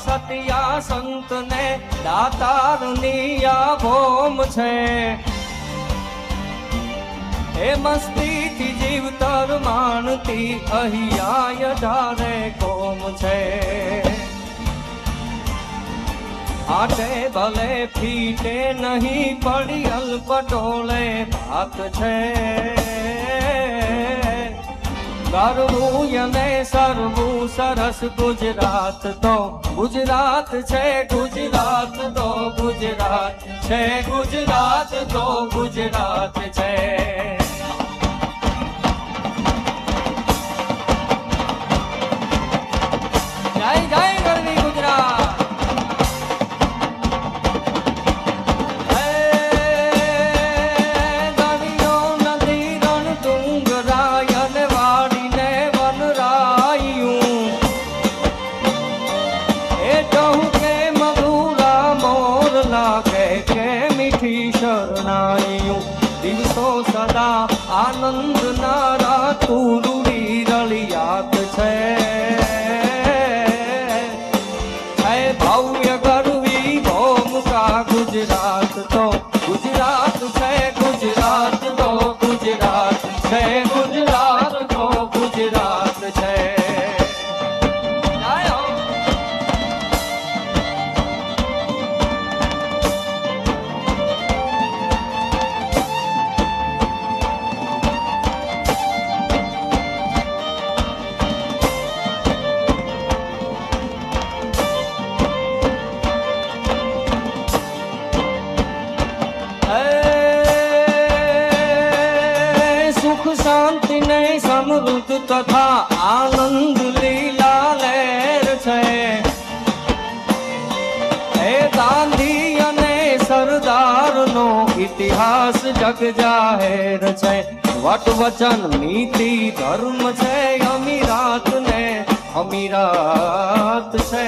સતિયા સંત ને દાતારની આ ભોમ છે, એ મસ્તીથી જીવતર માનતી અહીંયા ધારે કોમ છે, આટે ભલે ફીટે નહીં પડી અલ્પટોળે ભાત છે, ગરવું યને સરવું સરસ ગુજરાત તો ગુજરાત છે, ગુજરાત તો ગુજરાત છે, ગુજરાત તો ગુજરાત છે. જય જય ગરવી ગુજરાત. દિવસો સદા આનંદ ના રાતુરી રળિયાત છે, ભવ્ય ગરવી ભોમકા ગુજરાત તો ગુજરાત છે, ગુજરાત તો ગુજરાત છે, ગુજરાત તો ગુજરાત છે. શાંતિ ને સમૃદ્ધ તથા આનંદ લીલા લહેર છે, એ ગાંધી અને સરદાર નો ઇતિહાસ જગ જાહેર છે, વટ વચન નીતિ ધર્મ છે, અમીરાત ને અમીરાત છે,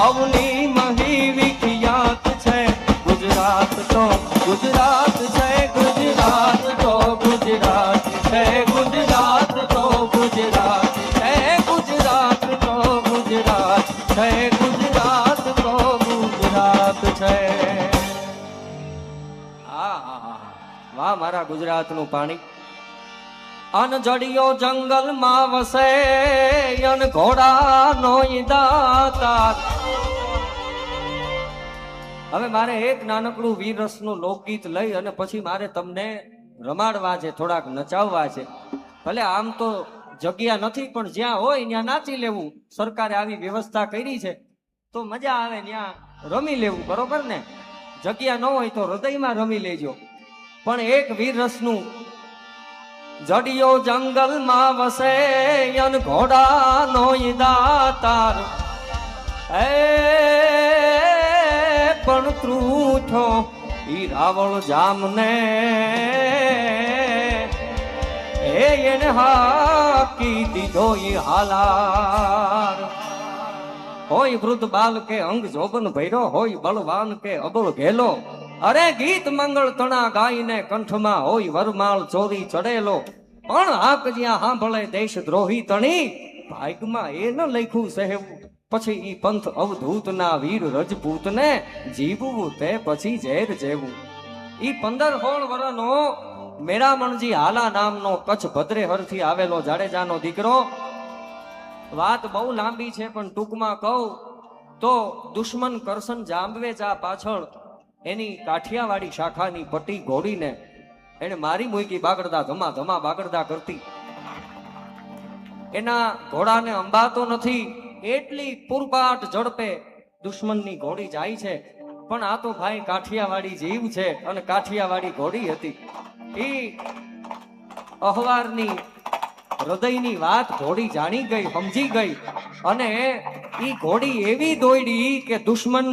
અવની મહી વિખ્યાત છે, ગુજરાત તો ગુજરાત છે, ગુજરાત તો ગુજરાત છે, ગુજરાત તો ગુજરાત છે, ગુજરાત તો ગુજરાત છે, ગુજરાત તો ગુજરાત છે. વાહ મારા ગુજરાતનું પાણી. અનજડિયો જંગલમાં વસે અન ઘોડાનો દાતા. હવે મારે એક નાનકડું વીરરસનું લોકગીત લઈ અને પછી મારે તમને રમાડવા છે, થોડાક નચાવવા છે. ભલે આમ તો જગ્યા નથી પણ જ્યાં હોય ત્યાં નાચી લેવું, સરકારે આવી વ્યવસ્થા કરી છે તો મજા આવે ત્યાં રમી લેવું, બરોબર ને? જગ્યા ન હોય તો હૃદયમાં રમી લેજો. પણ એક વીરરસનું જડિયો જંગલમાં વસે અન ઘોડાનો દાતાર, એ પણ ત્રુઠો ઈ રાવળ જામને એને હાકી દીધો ઈ હાલાર. હોય વૃદ્ધ બાલ કે અંગ જોબન ભૈરો, હોય બળવાન કે અબળ ઘેલો, અરે ગીત મંગળ તણા ગાઈને કંઠમાં હોય વરમાળ ચોરી ચડેલો, પણ આક જ્યાં સાંભળે દેશ દ્રોહી તણી, ભાગમાં એ ન લખ્યું સહેવું, પછી ઈ પંથ અવધૂતના વીર રજપૂતને જીવવું તે પછી ઝેર જેવું. ઈ 15-16 વર્ષનો મેરામણજી હાલા નામનો કચ્છ ભદ્રેહરથી આવેલો જાડેજાનો દીકરો. વાત બહુ લાંબી છે પણ ટૂંકમાં કહું તો દુશ્મન કરશન જાંબવેચા પાછળ એની કાઠિયાવાડી શાખાની પટ્ટી ઘોડીને એને મારી મૂકી. બાગડદા ધમા ધમા બાગડદા કરતી. એના ઘોડાને અંબાતો નથી, એટલી પૂરપાટ ઝડપે દુશ્મનની ઘોડી જાય છે. પણ આ તો ભાઈ કાઠિયાવાડી જીવ છે અને કાઠિયાવાડી ઘોડી હતી. એ અહવારની હૃદયની વાત ઘોડી જાણી ગઈ, સમજી ગઈ, અને ઈ ઘોડી એવી દોડી કે દુશ્મન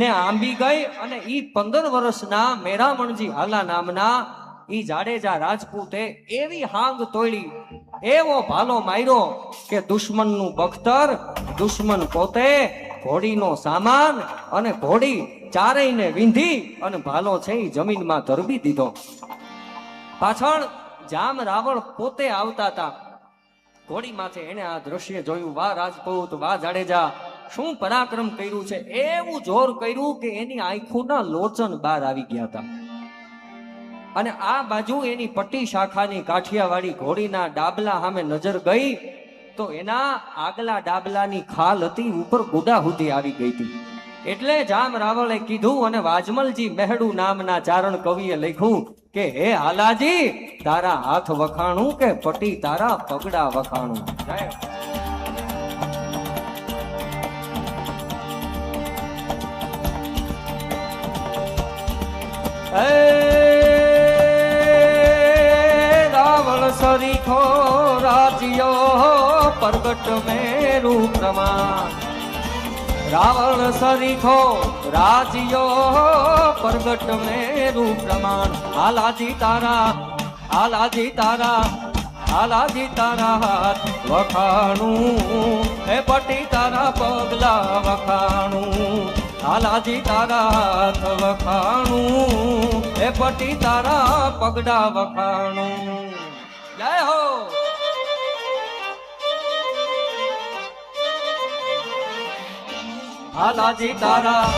ને આંબી ગઈ. અને ઈ 15 વર્ષના મેરામણજી હાલા નામના ઈ જાડેજા રાજપૂતે એવી હાંગ તોડી, એવો ભાલો માર્યો કે દુશ્મનનું બખ્તર, દુશ્મન પોતે, ઘોડીનો સામાન અને ઘોડી ચારેયને વીંધી અને ભાલો છે એ જમીનમાં ધરબી દીધો. પાછળ જામ રાવળ પોતે આવતા હતા ઘોડી માથે. એને આ દ્રશ્ય જોયું, વાહ રાજપૂત, વાહ જાડેજા, શું પરાક્રમ કર્યું છે. એવું જોર કર્યું કે એની આંખોના લોચન બહાર આવી ગયા હતા. અને આ બાજુ એની પટ્ટી શાખાની કાઠિયાવાડી ઘોડીના ડાબલા સામે નજર ગઈ તો એના આગલા ડાબલાની ખાલ હતી ઉપર ગુડા સુધી આવી ગઈ હતી. એટલે જામ રાવળે કીધું અને વાજમલજી મેહડુ નામના ચારણ કવિએ લખ્યું કે હે હાલાજી, તારા હાથ વખાણું કે પટી તારા પગડા વખાણું. રાવળ સરીખો રાજ્યો પ્રગટ મેરુ પ્રમાણ, રાવણ સરીખો રાજ્યો પ્રગટ મેરુ પ્રમાણ. હાલાજી તારા, હાલાજી તારા, હાલાજી તારા હાથ વખાણું, હે પટી તારા પગલા વખાણું. હાલાજી તારા હાથ વખાણું, હે પટી તારા પગડા વખાણું. જય હો. હાલાજી તારા,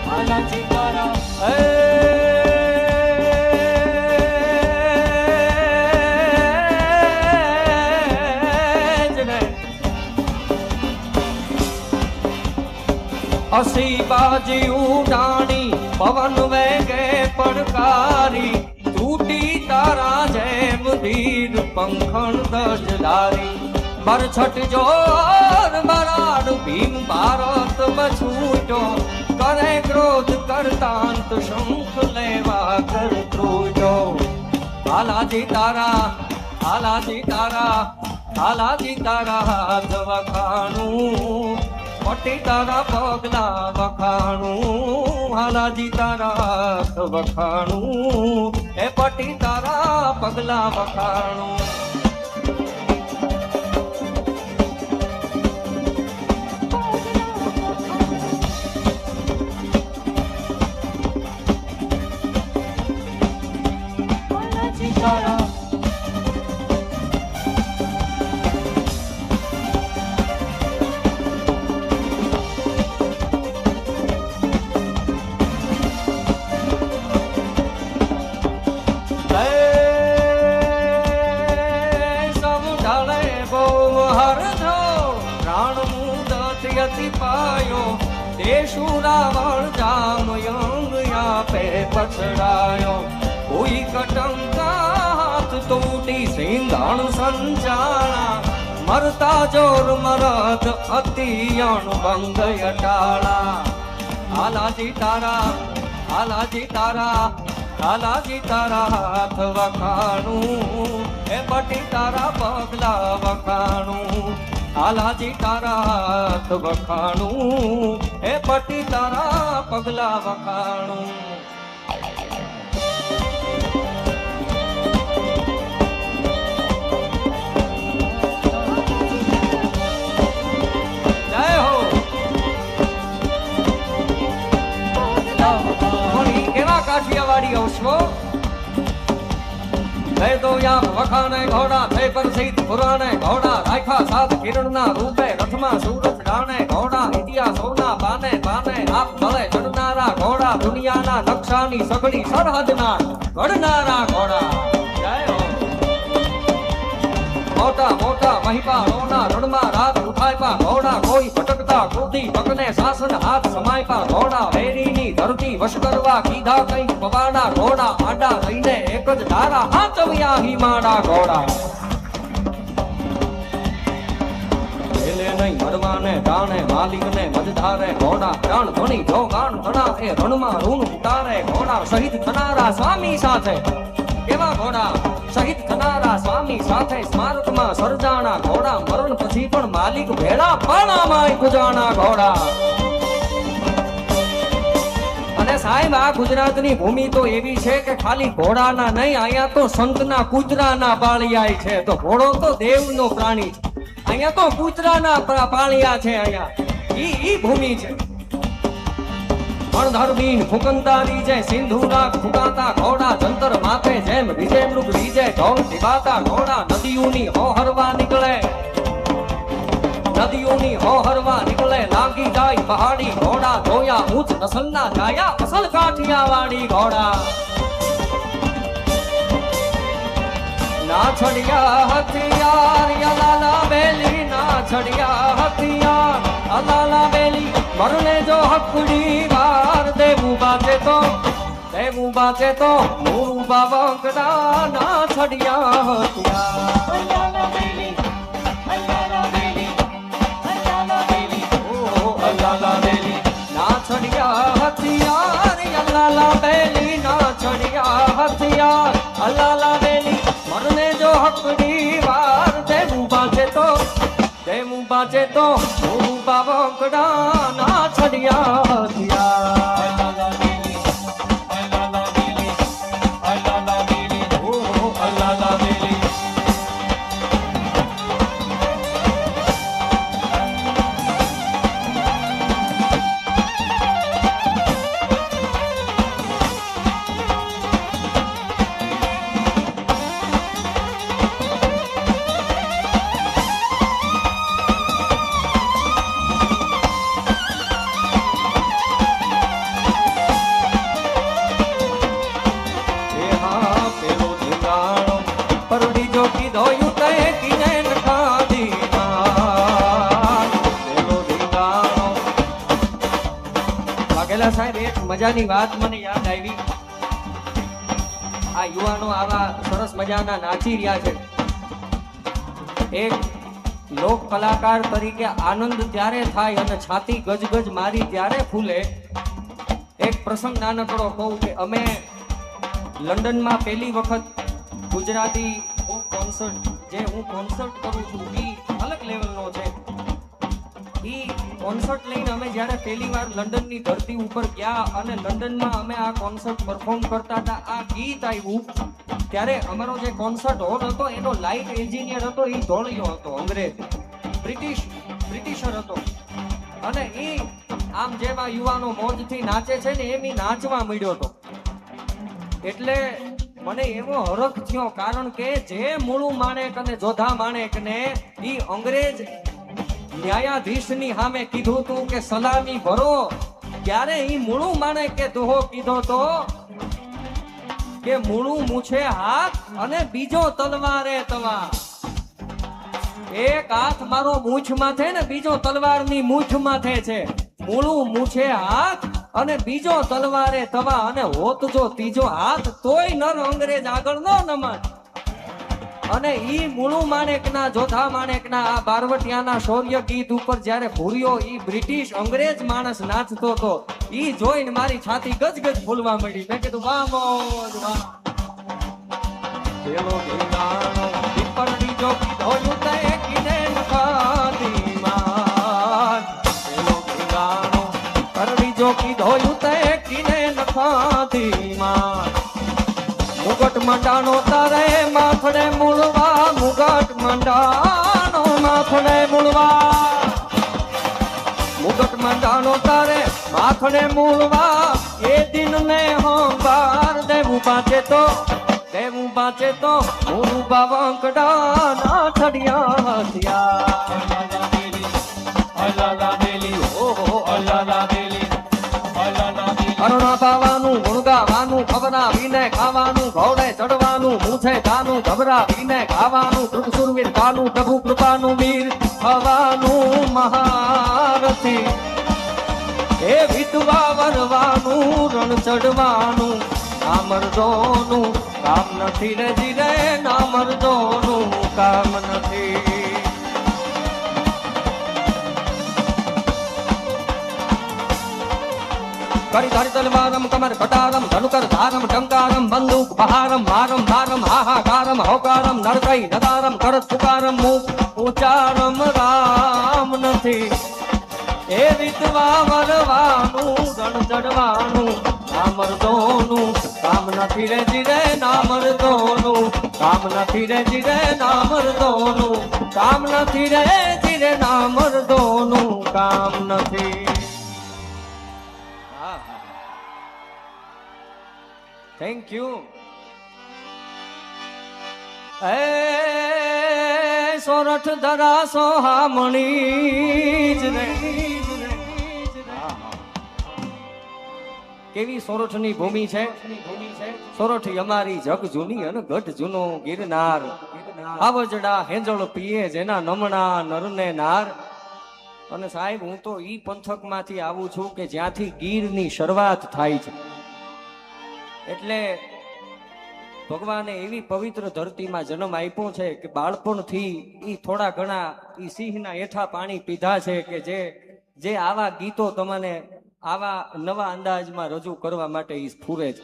હાલાજી તારા, અસી બાજી ઉડાણી પવન વેગે પડકારી, તૂટી તારા જેમ ધીર પંખણ દજદારી. બરછટ જોર બરાડ ભીમ ભારત બછૂટો, કરે ક્રોધ કરતાંત શંખ લેવા કર ત્રુટો. હાલાજી તારા, હાલાજી તારા, હાલાજી તારા હાથ વખાણું, પટી તારા પગલા વખાણું. હાલાજી તારા હાથ વખાણું, એ પટી તારા પગલા વખાણું. હાલાજી તારા, દેશુ રાવણ જામ યંગ યાપે પછડાયો, કોઈ કટંકા હાથ તૂટી સિંધાણ સંચાણા, મરતા જોર મરદ અતિ અણભંગ અટાળા. હાલાજી તારા, હાલાજી તારા, હાલાજી તારા હાથ વખાણું, એ પટી તારા પગલા વખાણું. આલાજી તારા હાથ વખાણું, હે પટી તારા પગલા વખાણું. જય હો. પણ ઈ કેવા કાઠિયાવાડી અવશ્વો થઈ તો યામ વખાણે ઘોડા, થઈ પ્રસિદ્ધ પુરાણે ઘોડા, રાખ્યા સાત કિરણના રૂપે રથમાં સૂરજ ડાણે ઘોડા, ઇતિહાસોના પાને પાને આપ ભલે ચડનારા ઘોડા, દુનિયાના નકશાની સઘળી સરહદના ઘડનારા ઘોડા. જય હો. મોટા મોટા મહિપાળોના રણમાં રાત ઉઠાયપા ઘોડા, કોઈ ભટકતા કૃતિ પગને શાસન હાથ સમાયપા ઘોડા, વેરીની ધરતી વશ કરવા કીધા કઈ પવાડા ઘોડા, આડા રહીને એક જ ધારા હાચવ્યા હિમાડા ઘોડા. પેલે નહીં મરવાને ડાણે માલિકને મજધારે ઘોડા, પ્રાણ ધણી જો ગાણ ધણા એ રણમાં ઋણ ઉતારે ઘોડા, શહીદ થનારા સ્વામી સાથે કેવા ઘોડા, શહીદ થનારા સ્વામી સાથે સ્મારકમાં સર્જાણા ઘોડા, મરણ પછી પણ માલિક ભેળા પાણામાં ગુજાણા ઘોડા. અને સાહેબ આ ગુજરાતની ભૂમિ તો એવી છે કે ખાલી ઘોડાના નહીં, અહીંયા તો સંતના કૂતરાના પાળિયા છે. તો ઘોડો તો દેવનો પ્રાણી છે, અહીંયા તો કૂતરાના પાળિયા છે. અહીંયા ઈ ભૂમિ છે. અણધરબીન ફુકંતારી જય સિંધુના ફુકાતા ઘોડા, જંતર માથે જેમ વિજય મૃગ વિજય ઢોલ ટીબાતા ઘોડા, નદીઓની હોહરવા નીકળે, નદીઓની હોહરવા નીકળે, લાગી જાય પહાડી ઘોડા, જોયા ઉચ્ચ નસલના જાયા અસલ કાઠિયાવાડી ઘોડા. ના છડિયા હથિયાર અલાલા બેલી, ના છડિયા હથિયાર અલાલા બેલી, મરને જો હકડી વાર, દેવું બાજે તો દેવું બાજે તો મૂળ બાવકડા, ના છડિયા હથિયાર. અલ્લાલા બેલી, અલ્લાલા બેલી, અલ્લાલા બેલી, ઓ અલાલા બેલી, ના છડિયા હથિયાર અલાલા બેલી, ના છડિયા હથિયાર અલાલા બેલી, મરને જો હકડી વાર, દેવું બાજે તો દેવું બાજે તો મૂળ બાવકડા, ના છડિયા હથિયાર. અલ્લાલા બેલી, અલ્લાલા બેલી, અલ્લાલા બેલી, ઓ અલાલા બેલી. સાહેબ એક મજાની વાત મને યાદ આવી. આ યુવાનો આવા સરસ મજાના નાચી રહ્યા છે. એક લોક કલાકાર તરીકે આનંદ ત્યારે થાય અને છાતી ગજગજ મારી ત્યારે ફૂલે. એક પ્રસંગ નાનકડો કહું કે અમે લંડનમાં પહેલી વખત ગુજરાતી કોન્સર્ટ કરું છું એ અલગ લેવલનો છે. ઈ કોન્સર્ટ લઈને અમે જ્યારે પહેલી વાર લંડનની ધરતી ઉપર ગયા અને લંડનમાં અમે આ કોન્સર્ટ પરફોર્મ કરતા હતા, આ ગીત આવ્યું ત્યારે અમારો જે કોન્સર્ટ હોલ હતો એનો લાઇટ એન્જિનિયર હતો, એ ધોળિયો હતો, અંગ્રેજ બ્રિટિશર હતો. અને એ આમ જેમ આ યુવાનો મોજથી નાચે છે ને એમ ઈ નાચવા માંડ્યો હતો. એટલે મને એવો હરખ થયો, કારણ કે જે મૂળું માણેક અને જોધા માણેક ને ઈ અંગ્રેજ ન્યાયાધીશની સામે કીધું તું કે સલામી ભરો, ત્યારે ઈ મૂળું માણેકે દોહો કીધો તો કે મૂળું મૂછે હાથ અને બીજો તલવારે તવા. એક હાથ મારો મૂછ માથે ને બીજો તલવારની મૂછ માથે છે. મૂળું મૂછે હાથ અને બીજો તલવારે તવા, અને હોત જો ત્રીજો હાથ તોય નર અંગ્રેજ આગળ નો નમન. અને ઈ મૂળું માણેકના જોધા માણેકના આ બારવટિયાના શૌર્ય ગીત ઉપર જ્યારે ભૂર્યો ઈ બ્રિટિશ અંગ્રેજ માણસ નાચતો હતો, ઈ જોઈને મારી છાતી ગજગજ ફૂલવા મળી. મેં કીધું વાહ મોજ વાહ. પેલો ઢીંગાણો પીપળની જો કીધો તે કીને નખાતી જો કીધોયું તે કીને નખાતી માં મુગટ મંડાનો તારે માથડે મૂળવા મુગટ મંડાનો માથડે મૂળવા મુગટ મંડાનો તારે માથડે મૂળવા એ દિન ને હંકાર દેવું બાંચે તો મૂળ બાવંકડા ના ઠડિયા હથિયા અરુણા પાવાનું ગુણ ગાવાનું ખબરા વિને ખાવાનું ઘોડે ચડવાનું મૂછે ગાનું ગભરા વિને ખાવાનું સુરવીર કાનું પ્રભુ કૃપાનું વીર થવાનું મહારથી એ વિધવા વરવાનું રણ ચડવાનું નામરદોનું કામ નથી રે જીરે નામરદોનું કામ નથી કરી ધારી તલવારમ કમર કટારમ ધનુકર ધારમ ટંકારમ બંદૂક બહારમ મારમ મારમ હાહાકારમ હોકારમ નરકઈ નદારમ કરત પુકારમ મુખ ઉચ્ચારમ રામ નથી એ વિધવા વરવાનું રણ ચડવાનું નામરદોનું કામ નથી રે જીરે નામરદોનું કામ નથી રે જીરે નામરદોનું કામ નથી રે જીરે નામરદોનું કામ નથી થેન્ક યુ એ સોરઠ ધરા સોહામણી જ રે કેવી સોરઠની ભૂમિ છે સોરઠ અમારી જગ જૂની અને ગઢ જૂનો ગિરનાર આવજડા હેંજળ પીએ જેના નમણા નરને નાર અને સાહેબ હું તો ઈ પંથકમાંથી આવું છું કે જ્યાંથી ગીરની શરૂઆત થાય છે એટલે ભગવાને એવી પવિત્ર ધરતીમાં જન્મ આપ્યો છે કે બાળપણથી ઈ થોડા ઘણા ઈ સિંહના હેઠા પાણી પીધા છે કે જે આવા ગીતો તમને આવા નવા અંદાજમાં રજૂ કરવા માટે ઈ સ્ફુરે છે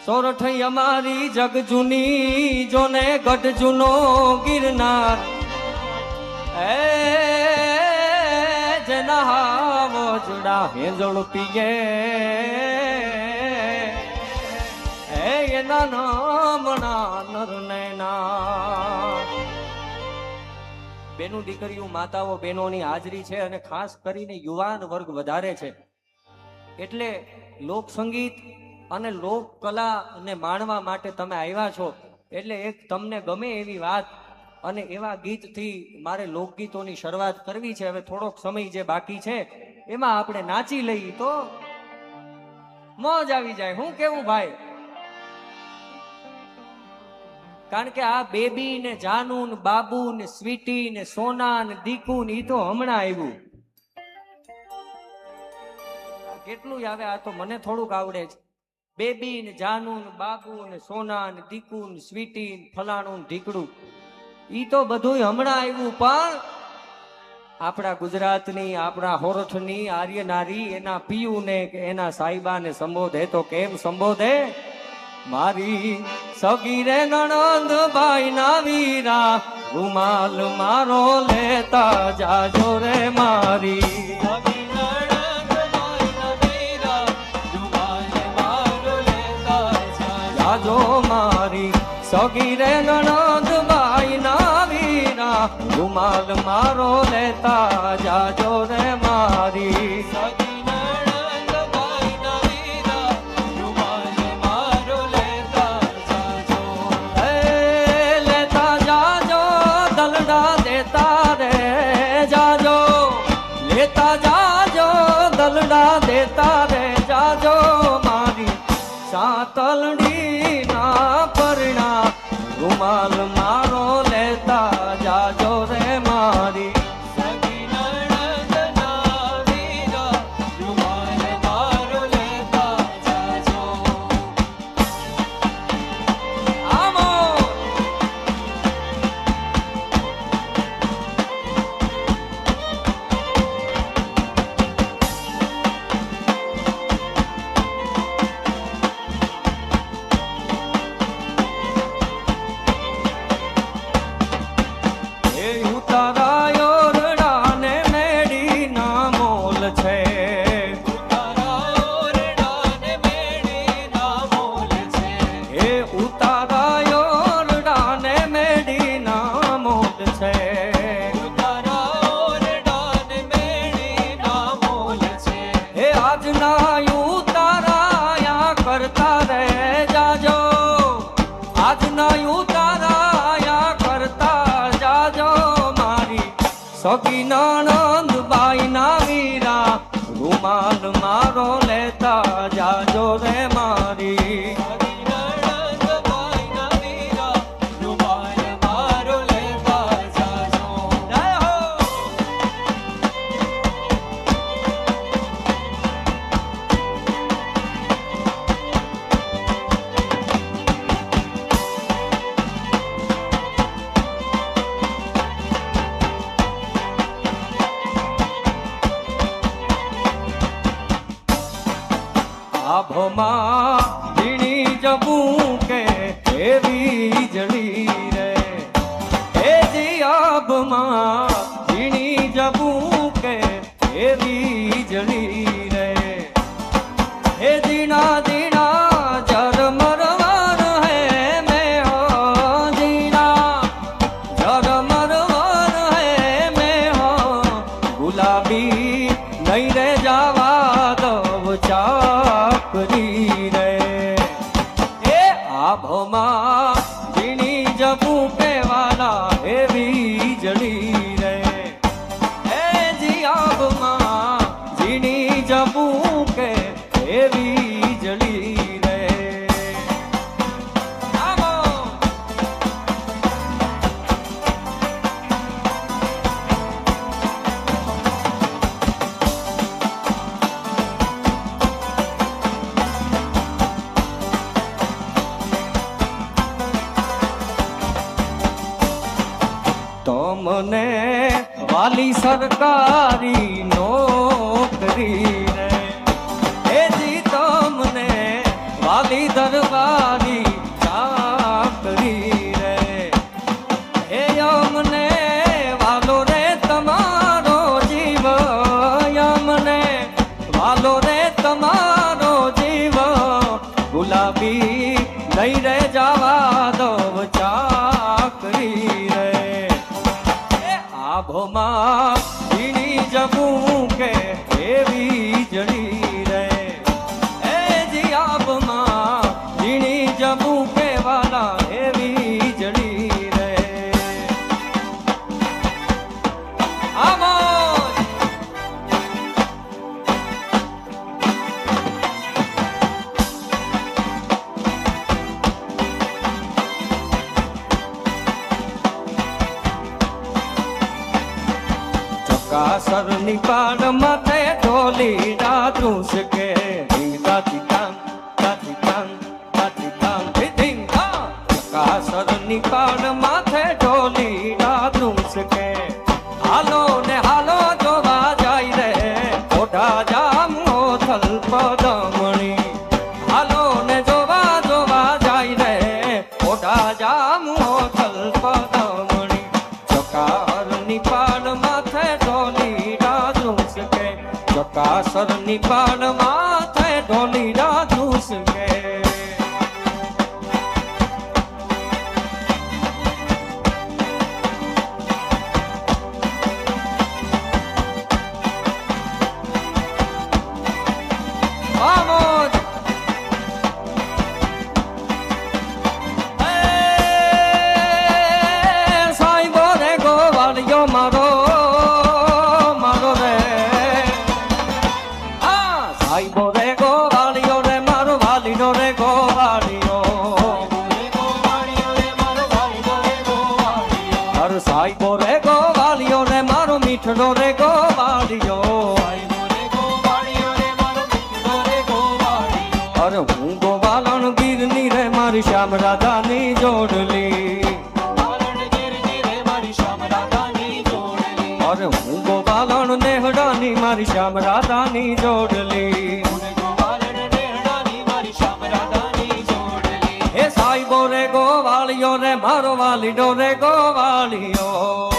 સોરઠ અમારી જગ જૂની જોને ગઢ જૂનો ગિરનાર એ જેના હાવજડા હેંજળ પીએ એના નામના નરનૈના બેનું દીકરીઓ માતાઓ બહેનોની હાજરી છે અને ખાસ કરીને યુવાન વર્ગ વધારે છે એટલે લોક સંગીત અને લોક કલા ને માણવા માટે તમે આવ્યા છો એટલે એક તમને ગમે એવી વાત અને એવા ગીતથી મારે લોકગીતોની શરૂઆત કરવી છે હવે થોડોક સમય જે બાકી છે એમાં આપણે નાચી લઈએ તો મોજ આવી જાય હું કેવું ભાઈ કારણ કે આ બેબી ને જાનુ ને બાબુ ને સ્વીટી ને સોના ને દીકુ ને ઈ તો હમણાં આવ્યું કેટલું આવે આ તો મને થોડુંક આવડે છે બેબી ને જાનુ ને બાબુ ને સોના ને દીકુ ને સ્વીટી ને ફલાણું ને ઢીકડું ઈ તો બધું હમણાં આવ્યું પણ આપણા ગુજરાતની આપણા હોરઠની આર્ય નારી એના પિયું ને કે એના સાહિબા ને સંબોધે તો કેમ સંબોધે મારી સગીરે નણંદ ભાઈ ના વીરા રૂમાલ મારો લેતા જાજો રે મારી જાજો મારી સગીરે નણંદ ભાઈ ના વીરા રૂમાલ મારો લેતા જાજો રે મારી દલડા દેતા રે જાજો મારી સાતલડી ના પરણા રૂમાલ મારો લેતા જાજો રે મારી સગી નણંદ નણંદ બાઈ ના વીરા રૂમાલ મારો લેતા જાજો રે મારી જય હો આભમાં ઝીણી જબું કે એવી જડી રે એ જી આભમાં ઝીણી જબું કે એવી જડી રે એ જીણા જીણા ઝરમરવાર હે મેં હો જીણા ઝરમરવાર હે મેં હો ગુલાબી નહીં રે જાવા દવ ચાકરી રે એ આભમાં ઝીણી જબું કેવાલા એવી જડી રે એ જી આભમાં ઝીણી જબું કે એવી જડી રે આવો તમને વાલી સરકારી નોકરી રે એ જી તમને વાલી દરબારી ચાકરી રે એ અમને વાલો રે તમારો જીવ અમને વાલો રે તમારો જીવ ગુલાબી નહીં રે જાવા દવ ચાકરી રે આભમાં ઝીણી જબું કે એવી જડી રે એ જી આભમાં ઝીણી જબું કે વાલા એવી જડી રે આવો કાસરની પાડ માથે ઢોલી રાધુસ કે ધીંગાતી કામ તાતી કામ તાતી કામ ધીંગા કાસરની પાડ માથે ઢોલી રાધુસ કે હાલો ને હાલો જોવા જાય રે ઓઢા જામો થલ પદમણી હાલો ને જોવા જોવા જાય રે ઓઢા જામો થલ પદમણી ચકારની પાડ માથે ઢોલી રાધુસ કે ચકાસરની પાડ માથે ઢોલી રાધુસ કે Vamos! સાઈબો રે ગોવાળિયો મારો મારો રે સાઈબો રે ગોવાળિયો રે મારો વાલીનો રે ગોવાળિયો મારો સાઈબો રે ગોવાળિયો રે મારો મીઠડો રે ગોવાળિયો અરે હું ગોવાલણ ગીરની રે મારી શ્યામ રાધાની જોડલી અરે હું ગોવાલણ નેહડાની મારી શ્યામ રાધાની જોડલી હે સાઈબો રે ગોવાળિયો રે મારો વાલીડો રે ગોવાળિયો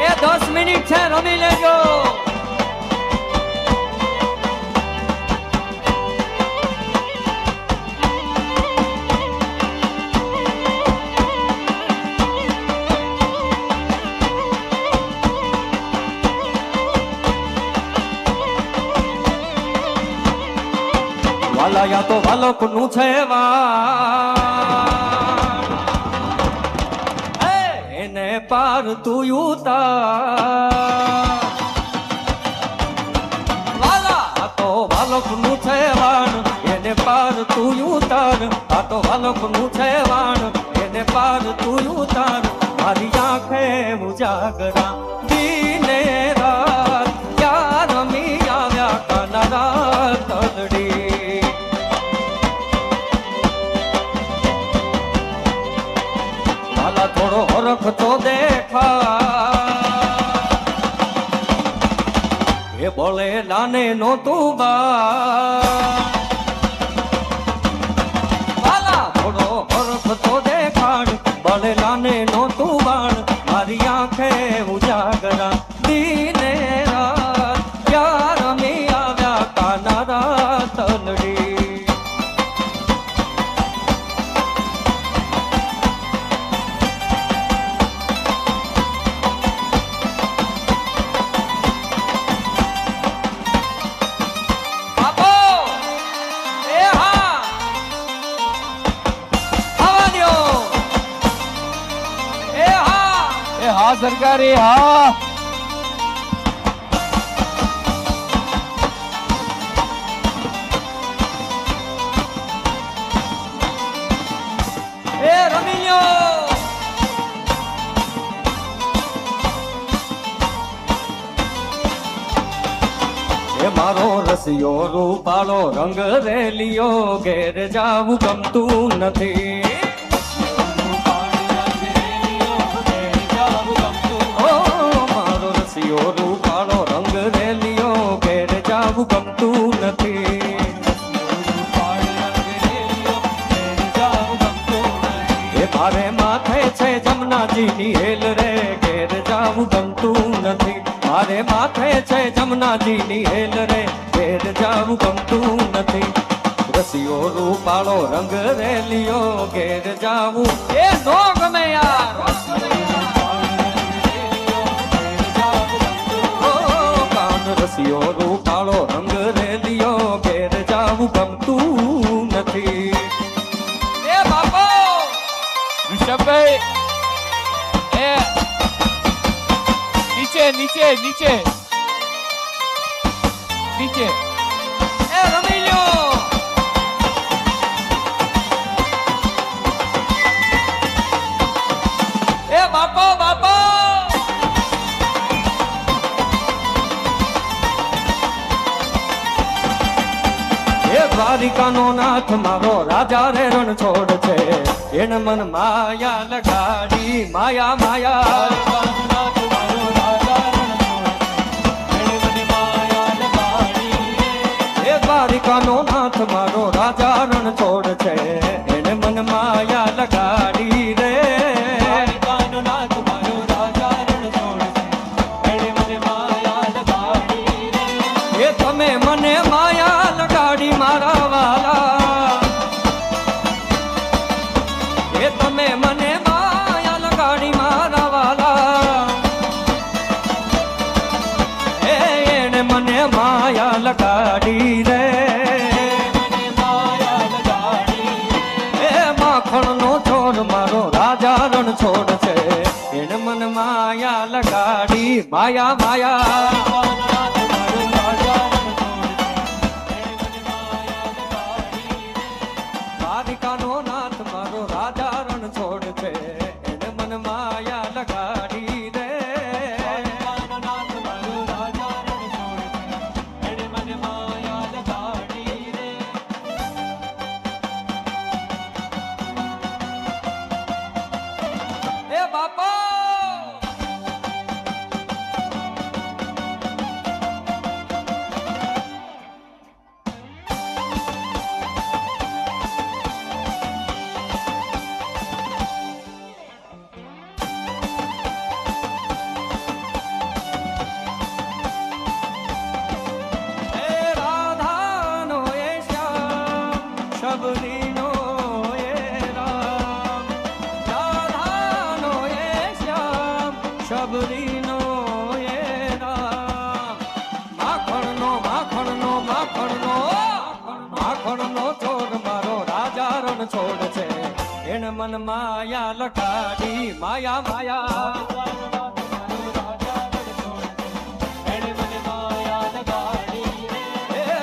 એ 10 મિનિટ છે રમી લેજો વાલાયા તો વાલોકનું છે એને પાર તું ઉતાર. વાલા આ તો વાલકનું છે વાણ, એને પાર તું ઉતાર. આ તો વાલકનું છે વાણ, એને પાર તું ઉતાર. મારી આંખે ઉજાગરા દીને રાત, ક્યાં રમી આવ્યા કાના તલડી. વાલા થોડો હરખ તો દેખા, એ બોલે લાને નો તું બા. વાલા થોડો હરખ તો દેખાડ, બોલે લાને નો તું બાણ. મારી આંખે ઉજાગરા દીને રાત, ક્યાં રમી આવ્યા કાના તલડી. હા સરકારી હા. એ રમી લ્યો. એ મારો રસિયો રૂપાળો રંગ રેલિયો, ઘેર જાવું ગમતું નથી. રૂપાળો રંગ રેલિયો, ઘેર જાવું ગમતું નથી. એ મારે માથે છે જમનાજીની હેલ રે, ઘેર જાવું ગમતું નથી. મારે માથે છે જમનાજીની હેલ રે, ઘેર જાવું ગમતું નથી. રસિયો રૂપાળો રંગ રેલિયો, ઘેર જાવું એ નો ગમે યાર. રસિયો રૂપાળો રંગ રેલિયો, ઘેર જાવું ગમતું નથી. એ બાપો ઋષભભાઈ એ નીચે નીચે નીચે નીચે. એ રમી લ્યો. એ બાપો બાપો દ્વારિકાનો નાથ મારો રાજા રે રણ છોડ છે, એન મન માયા લગાડી માયા માયા. એ દ્વારિકાનો નાથ મારો રાજા રણ છોડ છે, એને મન માયા લગાડી રે. એ તમે મને માયા લગાડી મારા વાલા. એ તમે મને માયા લગાડી મારા વાલા. એને મને માયા લગાડી રે. એ માખણનો છોડ મારો રાજા રણ છોડ છે, એને મન માયા લગાડી માયા માયા. દ્વારિકાનો નાથ મારો રાજા રણ છોડ છે, એને મન માયા લગાડી રે. એ બાપા શબરીનો એ રામ, રાધાનો એ શ્યામ, શબરીનો એ રામ. માખણનો માખણનો માખણનો માખણનો છોડ મારો રાજા રણ છોડ છે, એને મન માયા લગાડી માયા માયા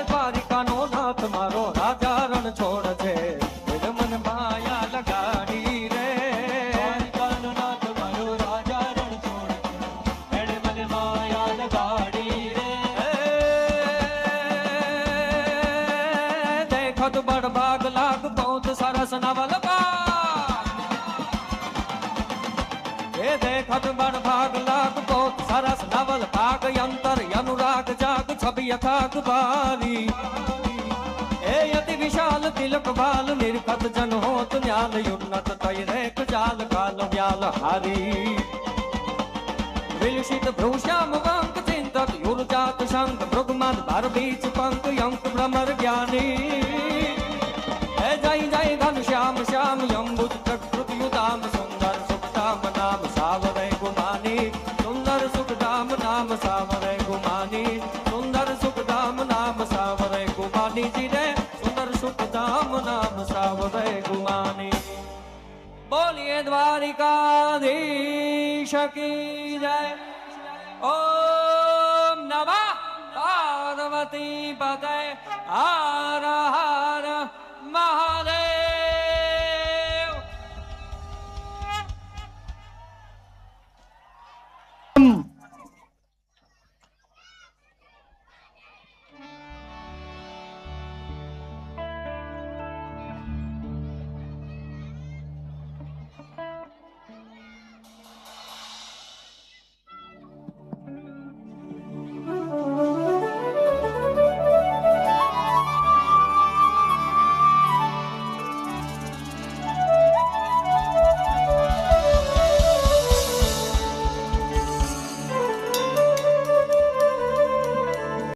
દ્વારિકાનો નાથ મારો રાજા રણ છોડ છે મન માયા લગાડી રે દ્વારિકાનો નાથ મારો રાજા રણ છોડ છે એને મન માયા લગાડી રે દેખત બડ ભાગ લાગ બહુત સરસ નવલ એ દેખત બડ ભાગ લાગ બહુત સરસ નવલ ભાગ અંતર अनुराग जाग छवि यथाक बारी ए यति विशाल तिलक बाल निर्खत जन होत न्याल युन्नत तय रेख जाल काल व्याल हारी विलसित भ्रूश्याम वंक चिंतक युरजात शंक भृगमद भर बीच पंक यंक भ्रमर ज्ञानी ए जय जय घन श्याम श्याम यम्बुज प्रकृत युदाम सुंदर सुखदाम नाम सावरे गुमानी सुंदर सुखदाम नाम सावरे गुमानी सुंदर सुखदाम नाम सावरे गुमानी जी रे सुंदर सुखदाम नाम सावरे गुमानी बोलिए द्वारिकाधीश की जय ओम नमः पार्वती पतये हर हर